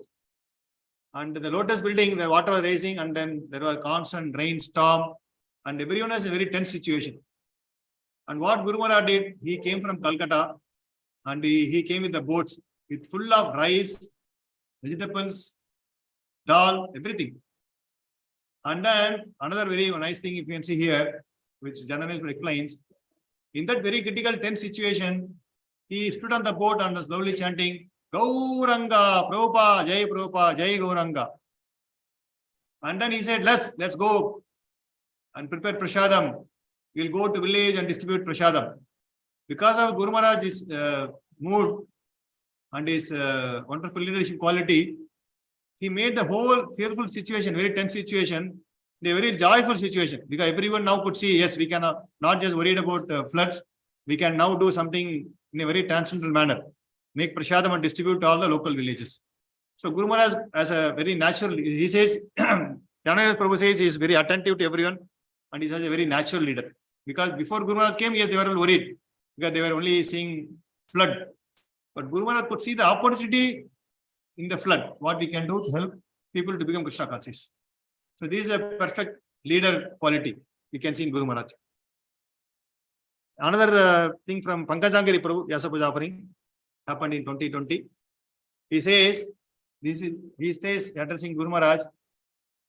And the Lotus building, the water was rising, and then there was constant rainstorm, and everyone was in a very tense situation. And what Guru Maharaj did, he came from Calcutta, and he came with the boats with full of rice, vegetables, dal, everything. And then another very nice thing, if you can see here, which Jananivas explains, in that very critical tense situation, he stood on the boat and was slowly chanting, Gauranga, Prabhupada, Jai Prabhupada, Jai Gauranga. And then he said, let's go and prepare prasadam. We'll go to village and distribute prasadam. Because of Guru Maharaj's mood and his wonderful leadership quality, he made the whole fearful situation, very tense situation, a very joyful situation. Because everyone now could see, yes, we can not just worried about floods. We can now do something in a very transcendental manner. Make prasadam and distribute to all the local villages. So Guru Maharaj, as a very natural, he says, Jananivas Prabhu says he is very attentive to everyone, and he is a very natural leader. Because before Guru Maharaj came, yes, they were all worried because they were only seeing flood. But Guru Maharaj could see the opportunity in the flood, what we can do to help people to become Krishna conscious. So this is a perfect leader quality we can see in Guru Maharaj. Another thing from Pankajangiri Prabhu, Vyasa Puja offering, happened in 2020. He says, he stays addressing Guru Maharaj,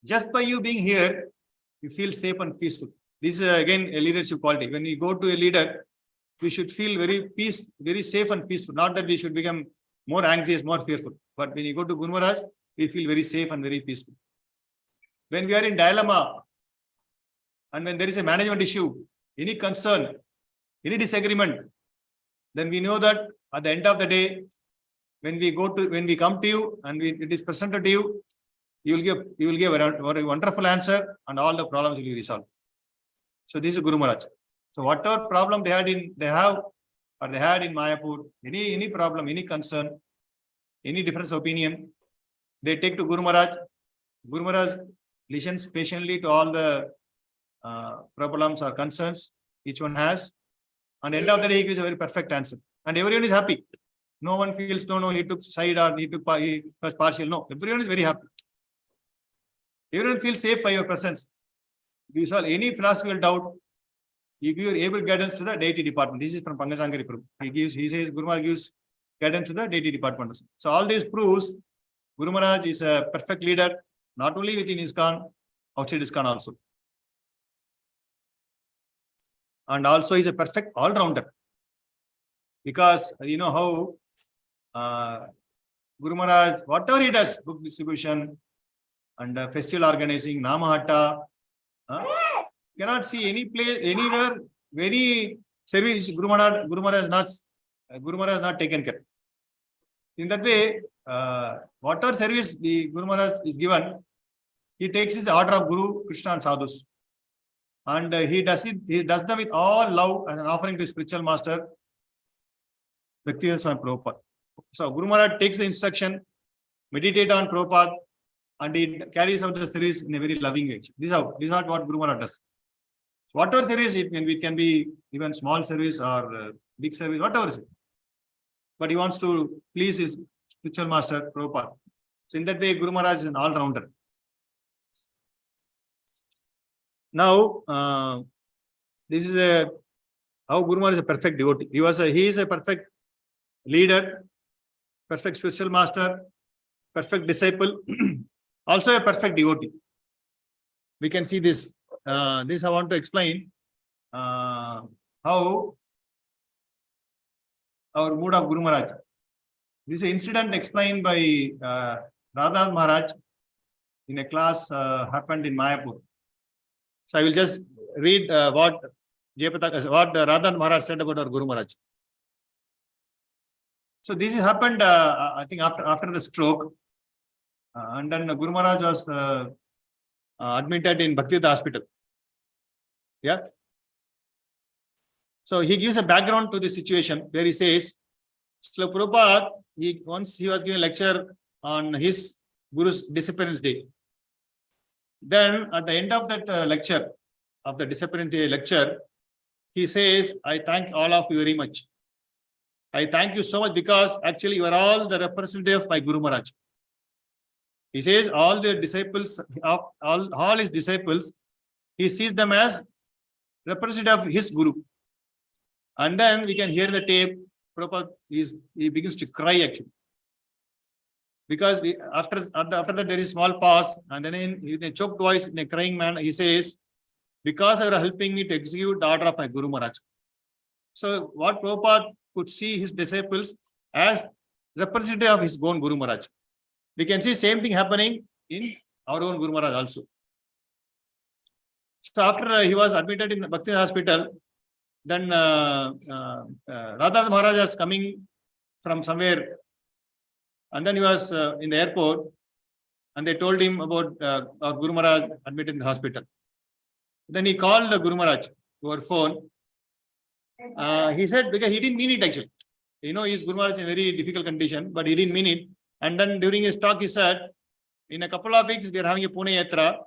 just by you being here, you feel safe and peaceful. This is again a leadership quality. When we go to a leader, we should feel very safe and peaceful. Not that we should become more anxious, more fearful. But when you go to Guru Maharaj, we feel very safe and very peaceful. When we are in dilemma, and when there is a management issue, any concern, any disagreement, then we know that at the end of the day, when we come to you and it is presented to you, you will give a wonderful answer, and all the problems will be resolved. So this is Guru Maharaj. So whatever problem they had in Mayapur, any problem, any concern, any difference of opinion, they take to Guru Maharaj. Guru Maharaj listens patiently to all the problems or concerns each one has. And at the end of the day, he gives a very perfect answer. And everyone is happy. No one feels, no, he took side or he was partial. No, everyone is very happy. Everyone feels safe by your presence. If you solve any philosophical doubt, you give able guidance to the deity department. This is from Pankajangiri Prabhu. He says Guru Maharaj gives guidance to the deity department. So all this proves Guru Maharaj is a perfect leader, not only within Iskcon, outside Iskcon also. And also he is a perfect all-rounder. Because you know how Guru Maharaj, whatever he does, book distribution and festival organizing, Namahata, cannot see any place, anywhere, any service Guru Maharaj has not taken care. In that way, whatever service the Guru Maharaj is given, he takes his order of Guru, Krishna and Sadhus. And he does them with all love as an offering to his spiritual master, Bhakti Vriskha and Prabhupada. So Guru Maharaj takes the instruction, meditate on Prabhupada, and he carries out the service in a very loving way. This is what Guru Maharaj does. So whatever service, it can be even small service or big service, whatever it is. But he wants to please his spiritual master, Prabhupada. So in that way, Guru Maharaj is an all-rounder. Now, this is how Guru Maharaj is a perfect devotee. He is a perfect leader, perfect spiritual master, perfect disciple, also a perfect devotee. We can see this. This I want to explain how our mood of Guru Maharaj. This incident explained by Radha Maharaj in a class happened in Mayapur. So I will just read what Jayapataka, what Radha Maharaj said about our Guru Maharaj. So this happened, I think, after the stroke, and then Guru Maharaj was admitted in Bhakti Vriskha hospital. Yeah. So he gives a background to the situation where he says, Srila Prabhupada, once he was giving a lecture on his Guru's Disappearance Day. Then at the end of that lecture, of the Disappearance Day lecture, he says, I thank all of you very much. I thank you so much because actually you are all the representative of my Guru Maharaj. He says all the disciples, all his disciples, he sees them as representative of his Guru. And then we can hear the tape. Prabhupada he begins to cry actually. Because after that there is small pause, and then in a choked voice, in a crying manner, he says, because you are helping me to execute the order of my Guru Maharaj. So what Prabhupada could see his disciples as representative of his own Guru Maharaj. We can see same thing happening in our own Guru Maharaj also. So after he was admitted in Bhakti hospital, then Radha Maharaj was coming from somewhere, and then he was in the airport, and they told him about our Guru Maharaj admitted in the hospital. Then he called the Guru Maharaj over phone. He said, because he didn't mean it actually. You know, his Guru Maharaj is in a very difficult condition, but he didn't mean it. And then during his talk, he said, in a couple of weeks, we are having a Pune Yatra,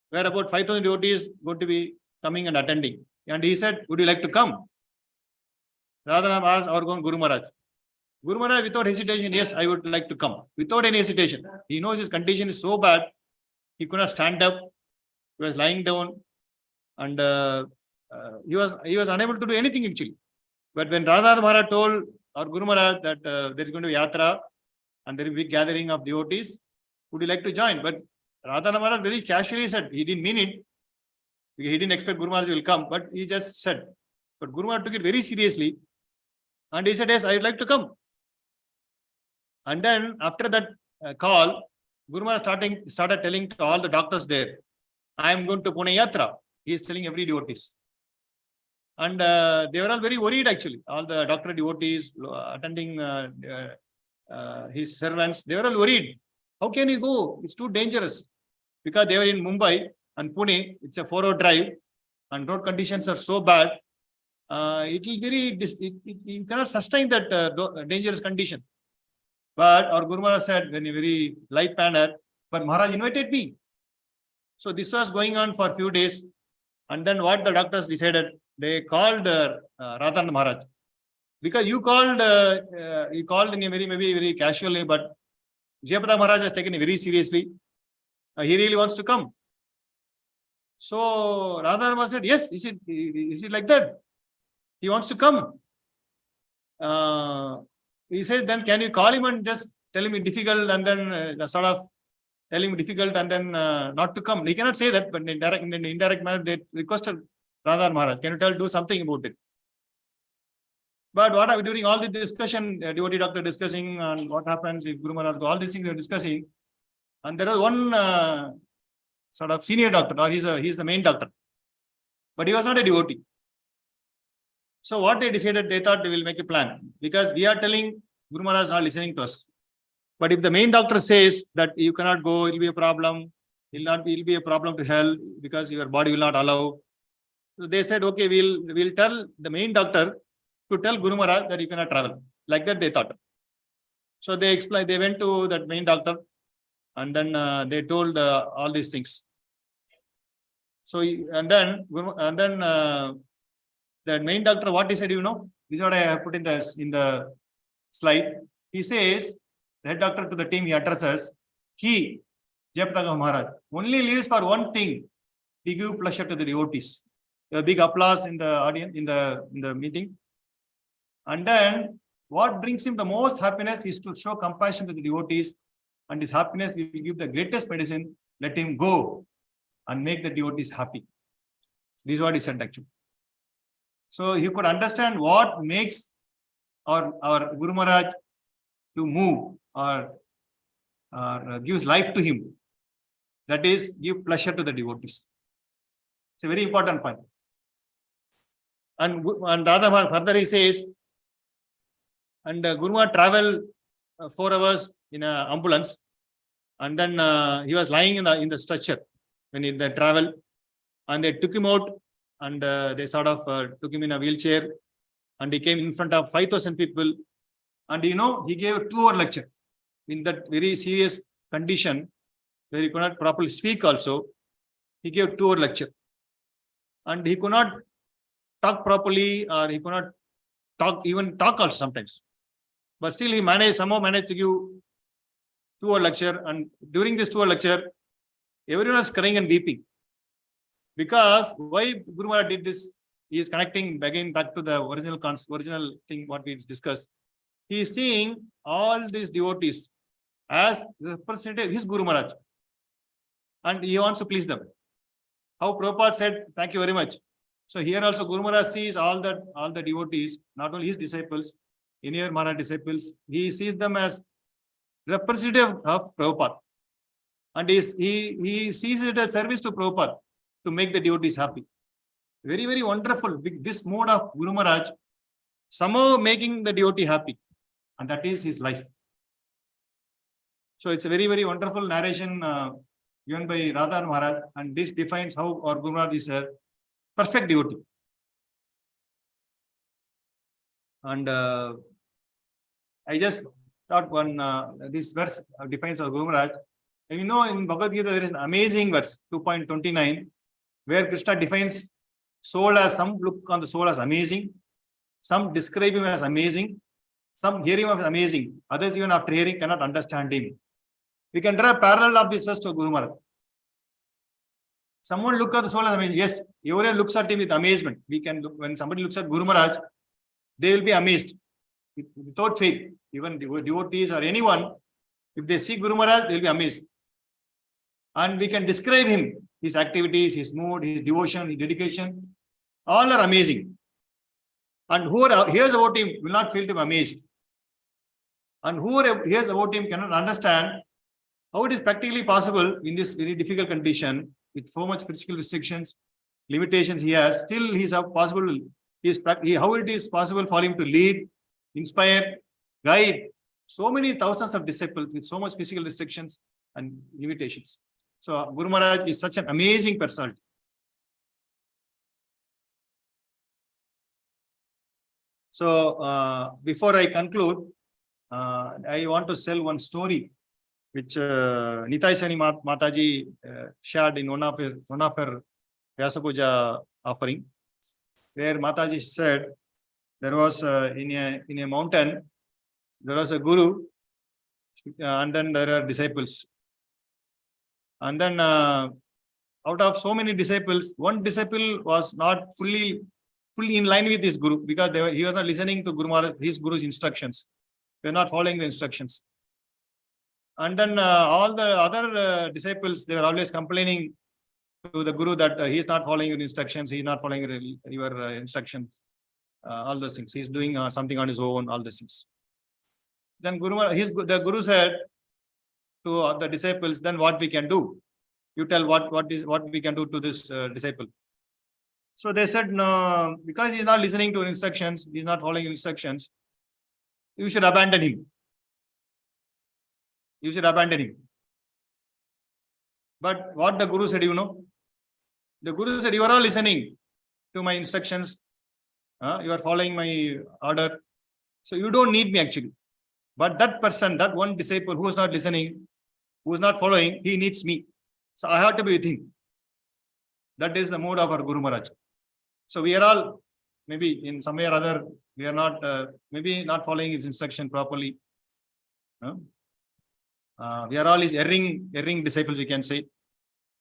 where about 5,000 devotees going to be coming and attending. And he said, would you like to come? Radha asked our Guru Maharaj. Guru Maharaj, without hesitation, yes, I would like to come. Without any hesitation. He knows his condition is so bad, he could not stand up. He was lying down, and he was unable to do anything actually. But when Radha Maharaj told our Guru Maharaj that there is going to be yatra and there will be gathering of devotees, would you like to join? But Radha Maharaj very casually said, he didn't mean it. He didn't expect Guru Maharaj will come, but he just said. But Guru Maharaj took it very seriously, and he said, yes, I would like to come. And then after that call, Guru Maharaj started telling to all the doctors there, I am going to Pune Yatra. He is telling every devotees. And they were all very worried actually. All the doctor devotees attending his servants, they were all worried. How can you go? It's too dangerous. Because they were in Mumbai and Pune. It's a 4-hour drive and road conditions are so bad. It will you cannot sustain that dangerous condition. But our Guru Maharaj said in a very light manner, but Maharaj invited me. So this was going on for a few days. And then what the doctors decided, they called Radha Maharaj. Because you called in a very casually, but Jayapataka Maharaj has taken it very seriously. He really wants to come. So Radha Maharaj said, yes, is it like that? He wants to come. He said, then can you call him and just tell him it's difficult and then sort of tell him difficult and then not to come. He cannot say that, but in an indirect manner, they requested Radha Maharaj, can you do something about it? But what are we during all the discussion, devotee doctor discussing and what happens if Guru Maharaj, all these things they are discussing. And there was one sort of senior doctor, or he's the main doctor, but he was not a devotee. So what they decided, they thought they will make a plan, because we are telling Guru Maharaj is not listening to us. But if the main doctor says that you cannot go, it will be a problem, it will be a problem to health because your body will not allow. So they said, okay, we'll tell the main doctor to tell Guru Maharaj that you cannot travel. Like that they thought. So they explained, they went to that main doctor and then they told all these things. So and then the main doctor, what he said, you know, this is what I have put in the slide. He says, the head doctor to the team he addresses, he, Jayapataka Maharaj, only lives for one thing, he give pleasure to the devotees. A big applause in the audience, in the meeting. And then what brings him the most happiness is to show compassion to the devotees and his happiness will give the greatest medicine. Let him go and make the devotees happy. This is what he said actually. So he could understand what makes our Guru Maharaj to move or gives life to him. That is, give pleasure to the devotees. It's a very important point. And Radha further he says, and Guru Maharaj traveled 4 hours in an ambulance, and then he was lying in the stretcher when they traveled, and they took him out, and they sort of took him in a wheelchair, and he came in front of 5,000 people, and he gave a 2-hour lecture in that very serious condition where he could not properly speak also. He gave a 2-hour lecture, and he could not talk properly, or he could not talk also sometimes. But still he somehow managed to give 2-hour lecture, and during this 2-hour lecture, everyone was crying and weeping. Because why Guru Maharaj did this? He is connecting again back to the original thing what we discussed. He is seeing all these devotees as representative his Guru Maharaj, and he wants to please them. How Prabhupada said, thank you very much. So here also Guru Maharaj sees all the devotees, not only his disciples, any other Maharaj disciples, he sees them as representative of Prabhupada. And he sees it as service to Prabhupada to make the devotees happy. Very, very wonderful. This mode of Guru Maharaj, somehow making the devotee happy. And that is his life. So it's a very, very wonderful narration given by Radha Maharaj. And this defines how our Guru Maharaj is a perfect devotee. And I just thought this verse defines our Guru Maharaj. And in Bhagavad Gita, there is an amazing verse, 2.29, where Krishna defines soul as, some look on the soul as amazing, some describe him as amazing, some hear him as amazing, others even after hearing cannot understand him. We can draw a parallel of this verse to Guru Maharaj. Someone look at the soul as amazing. Yes, everyone looks at him with amazement. We can look, when somebody looks at Guru Maharaj, they will be amazed without faith. Even devotees or anyone, if they see Guru Maharaj, they will be amazed. And we can describe him, his activities, his mood, his devotion, his dedication, all are amazing. And whoever hears about him will not feel to be amazed. And whoever hears about him cannot understand how it is practically possible in this very difficult condition, with so much physical restrictions, limitations he has, still he is possible. How it is possible for him to lead, inspire, guide so many thousands of disciples with so much physical restrictions and limitations. So Guru Maharaj is such an amazing personality. So before I conclude, I want to tell one story which Nitai Sani Mataji shared in one of her Vyasa Puja offering, where Mataji said there was in a mountain, there was a guru, and then there are disciples. And then out of so many disciples, one disciple was not fully in line with his guru, because he was not listening to his guru's instructions. They were not following the instructions. And then all the other disciples, they were always complaining to the guru that he is not following your instructions, he is not following your instructions, all those things. He is doing something on his own, all those things. Then the guru said to the disciples, then what we can do? You tell what we can do to this disciple. So they said, no, because he is not listening to instructions, he is not following instructions, you should abandon him. You should abandon him. But what the guru said, the guru said, you are all listening to my instructions. You are following my order. So you don't need me actually. But that person, that one disciple who is not listening, who is not following, he needs me. So I have to be with him. That is the mode of our Guru Maharaj. So we are all, maybe in some way or other, we are not, maybe not following his instruction properly. We are all his erring disciples, we can say.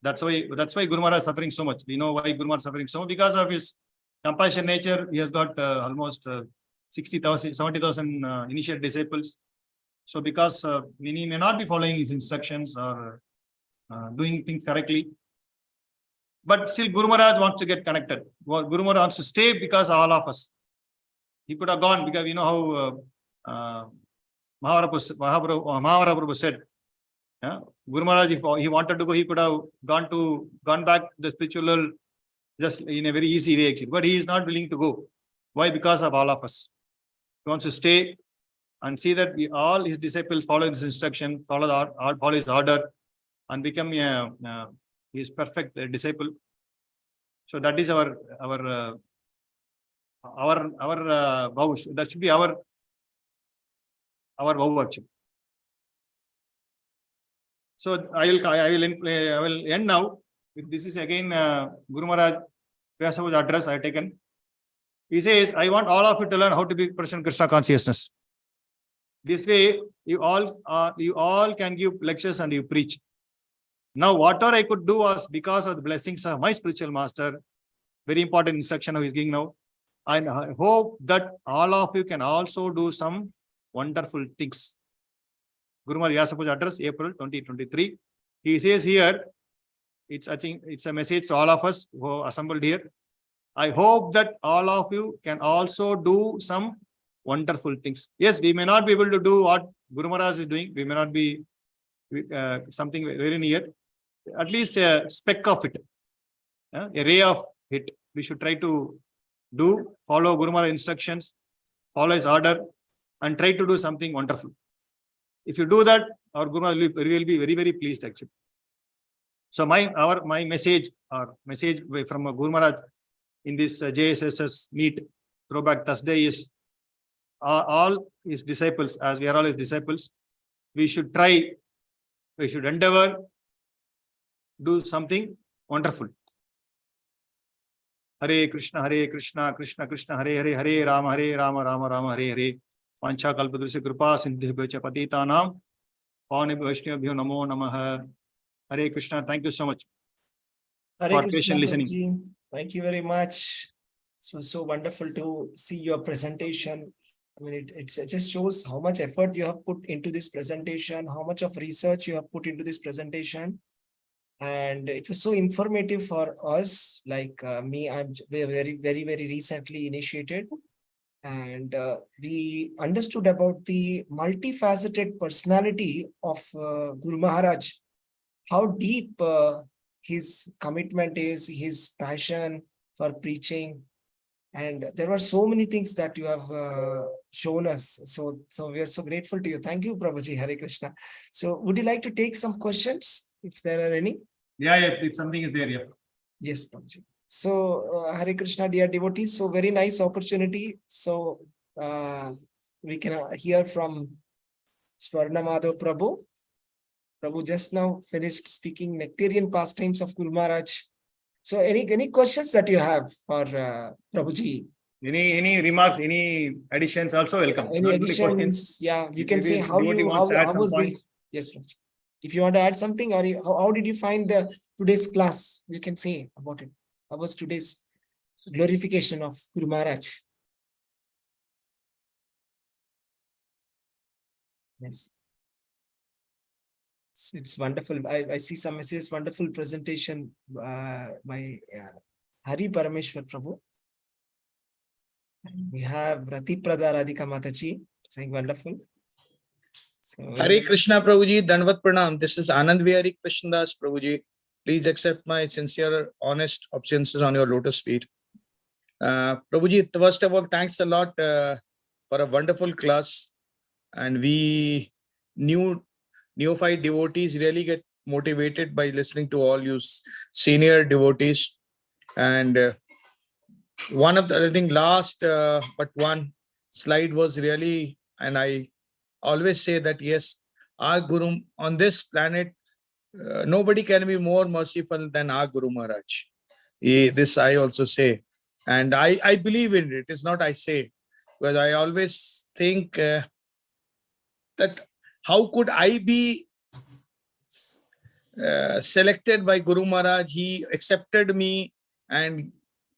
That's why Guru Maharaj is suffering so much. We know why Guru Maharaj is suffering so much. Because of his compassion nature, he has got almost 70,000 initial disciples. So because many may not be following his instructions or doing things correctly, but still Guru Maharaj wants to get connected. Guru Maharaj wants to stay because all of us. He could have gone because you know how Maharaj Prabhu said, Guru Maharaj, if he wanted to go, he could have gone back to the spiritual world just in a very easy way, actually. But he is not willing to go. Why? Because of all of us. He wants to stay and see that all his disciples follow his instruction, follow his order, and become his perfect disciple. So that is our vow. That should be our vow, actually. So I will end now. This is again Guru Maharaj address I have taken. He says, I want all of you to learn how to be present Krishna consciousness. This way, you all can give lectures and you preach. Now, whatever I could do was because of the blessings of my spiritual master. Very important instruction he is giving now. And I hope that all of you can also do some wonderful things. Guru Maharaj address, April 2023. He says here, it's a message to all of us who are assembled here. I hope that all of you can also do some wonderful things. Yes, we may not be able to do what Guru Maharaj is doing. We may not be something very near. At least a speck of it, a ray of it. We should try to follow Guru Maharaj instructions, follow his order, and try to do something wonderful. If you do that, our Guru Maharaj will be very, very pleased, actually. So my message from Guru Maharaj in this JSSS meet, Throwback Thursday, is all his disciples, as we are all his disciples, we should endeavor, do something wonderful. Hare Krishna, Krishna Krishna, Hare Hare, Hare Rama, Rama Rama, Hare Hare. Pancha kalpadrusya kripa sindhibhyo patitanam pavanebhyo vaishnavabhyo namo namaha. Hare Krishna. Thank you so much for patient listening. Thank you very much. It was so wonderful to see your presentation. I mean, it just shows how much effort you have put into this presentation, how much of research you have put into this presentation. And it was so informative for us, like me, I'm very, very, very recently initiated. And we understood about the multifaceted personality of Guru Maharaj, how deep his commitment is, his passion for preaching. And there were so many things that you have shown us. So we are so grateful to you. Thank you, Prabhuji. Hare Krishna. So would you like to take some questions, if there are any? Yeah, if something is there, yeah. Yes, Prabhuji. So, Hare Krishna, dear devotees. So very nice opportunity. So we can hear from Swarna Madhava Prabhu. Prabhu just now finished speaking nectarian pastimes of Guru Maharaj. So any questions that you have for Prabhuji? Any remarks, any additions also welcome. Any additions? Yeah, you can say how was the... Yes, Prabhuji. If you want to add something, or how did you find today's class? You can say about it. How was today's glorification of Guru Maharaj? Yes. It's wonderful. I see some messages. Wonderful presentation by Hari Parameshwar Prabhu. We have Rati Prada Radhika Mataji saying wonderful. So, Hare Krishna Prabhuji, Danvat Pranam. This is Anand Vihari Krishnadas Prabhuji. Please accept my sincere, honest obeisances on your lotus feet. Prabhuji, first of all, thanks a lot for a wonderful class. And we neophyte devotees really get motivated by listening to all you senior devotees. And one of the, I think last but one slide was really, and I always say that yes, our Guru on this planet, nobody can be more merciful than our Guru Maharaj. This I also say, and I believe in it. It's not I say, because I always think that how could I be selected by Guru Maharaj? He accepted me and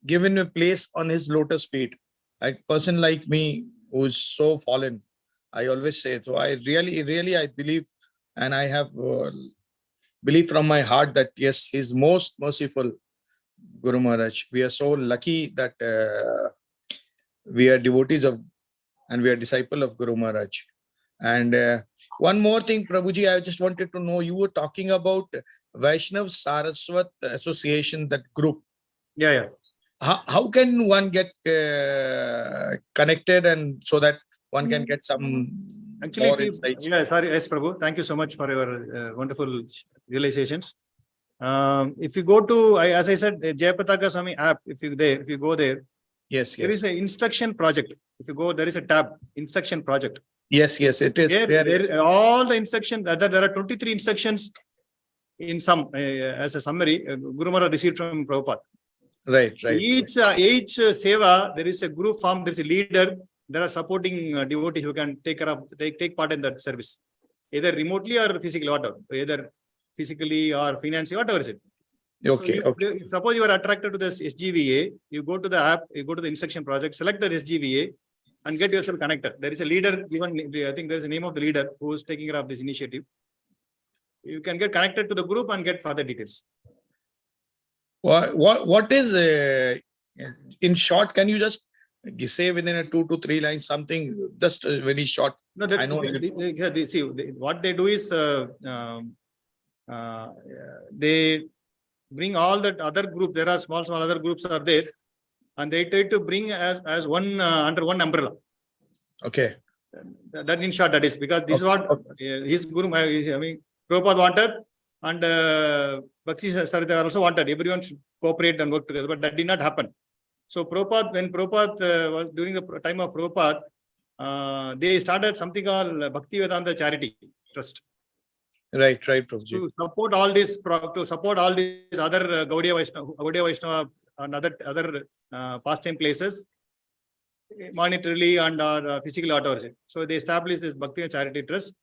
given me a place on his lotus feet. A person like me who is so fallen. I always say. So I really, I believe, and I have belief from my heart that yes, He's most merciful, Guru Maharaj. We are so lucky that we are devotees of, and we are disciple of Guru Maharaj. And one more thing, Prabhuji, I just wanted to know, you were talking about Vaishnav Saraswat Association, that group. Yeah. How can one get connected, and so that one can get some Actually, more insights? Yes, Prabhu. Thank you so much for your wonderful realizations. If you go to, as I said, Jayapataka Swami app, if you go there, Yes, there is an instruction project. If you go, there is a tab, instruction project. Yes, it is. There all the instructions, there are 23 instructions in some, as a summary, Guru Maharaj received from Prabhupada. Right. Each seva, there is a group form, there is a leader, there are supporting devotees who can take part in that service, either remotely or physically, whatever, either physically or financially, whatever is it. Okay. So suppose you are attracted to this SGVA, you go to the app, you go to the instruction project, select the SGVA and get yourself connected. There is a leader, even I think there is a name of the leader who is taking care of this initiative. You can get connected to the group and get further details. What is, in short, can you just say within a 2 to 3 lines something, just very short? No, I know. What they do is they bring all that other group. There are small other groups are there, and they try to bring as one under one umbrella. Okay. That in short, that is because this is what his Guru, I mean, Prabhupada wanted, and Bhakti Vriskha also wanted. Everyone should cooperate and work together, but that did not happen. So Prabhupada, when Prabhupada was during the time of Prabhupada, they started something called Bhakti Vedanta Charity Trust. Right, Prabhuji. To support all these other Gaudiya Vaishnava and other pastime places, monetarily and physically, whatever. So they established this Bhakti Charity Trust,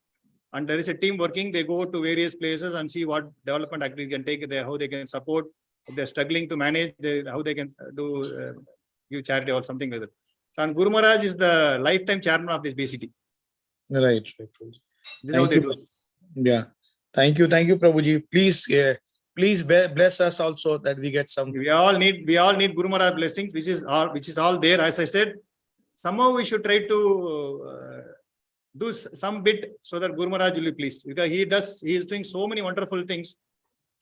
and there is a team working. They go to various places and see what development activities can take there, how they can support. If they're struggling to manage, how they can do give charity or something like that. So, and Guru Maharaj is the lifetime chairman of this BCT. Right. This is how they do it. Yeah. Thank you, Prabhuji. Please bless us also that we get some. We all need Guru Maharaj blessings, which is all there. As I said, somehow we should try to do some bit so that Guru Maharaj will be pleased, because he is doing so many wonderful things,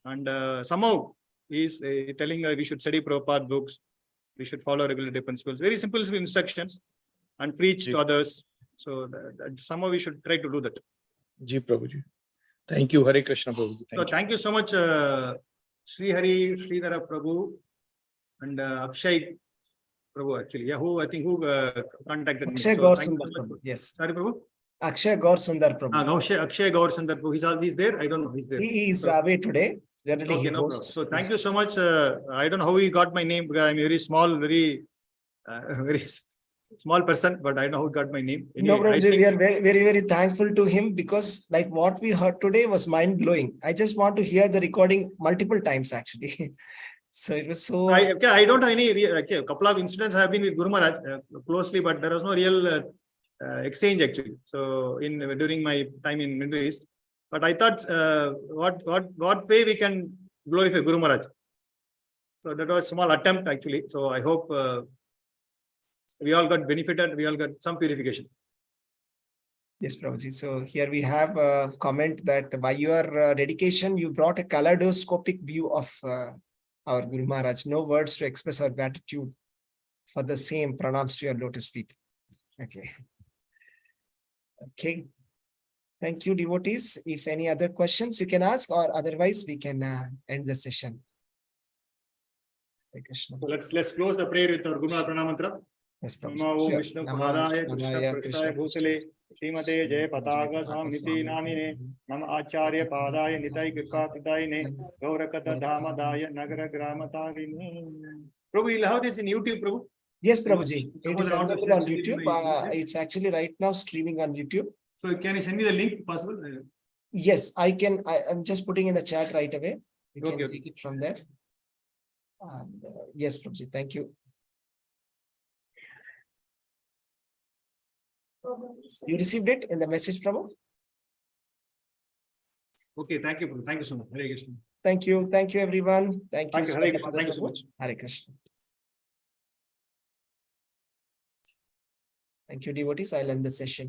and somehow he is telling we should study Prabhupada books, we should follow regulatory principles, very simple instructions, and preach to others. So that somehow we should try to do that. Ji Prabhuji. Thank you, Hare Krishna Prabhuji. Thank you so much, Sri Hari, Sridhara Prabhu, and Akshay Prabhu, actually. Yeah, who contacted Akshay me. Gaur Sundar Prabhu. Yes. Sorry, Prabhu? Akshay Gaur Sundar Prabhu. Akshay Gaur Sundar Prabhu. He's there? I don't know. He's there. He is away today. Generally, Okay, he no problem. hosts. So thank you so much. I don't know how he got my name, because I'm very small, very small person, but I know who got my name. Anyway, No, Prabhuji, we are very thankful to him, because like what we heard today was mind blowing. I just want to hear the recording multiple times actually. So it was so. I don't have any. A couple of incidents have been with Guru Maharaj closely, but there was no real exchange actually. So during my time in Middle East, but I thought what way we can glorify Guru Maharaj. So that was a small attempt actually. So I hope we all got benefited. We all got some purification. Yes, Prabhuji. So here we have a comment that by your dedication, you brought a kaleidoscopic view of our Guru Maharaj. No words to express our gratitude for the same. Pranams to your lotus feet. Okay. Thank you, devotees. If any other questions you can ask, or otherwise we can end the session. So let's close the prayer with our Guru Maharaj Pranam Mantra. Yes, Namo Vishnu Padaya Krishna Prasthaya Bhutale Srimate Jayapataka Swami Namine Nama Acharya Padaya Nitai Kirkatidayine Gaurakata Dhamadaya Nagara Gramatagine. Prabhu, you'll have this in YouTube, Prabhu? Yes, Prabhuji. It is available on YouTube. It's actually right now streaming on YouTube. So can you send me the link, possible? Yes, I can. I'm just putting in the chat right away. You can Okay. take it from there. And, yes, Prabhuji. Thank you. You received it in the message, Prabhu? Okay, thank you. Thank you so much. Hare Krishna. Thank you. Thank you, everyone. Thank you. Thank you. Hare Krishna. Thank you so much. Hare Krishna. Thank you, devotees. I'll end the session.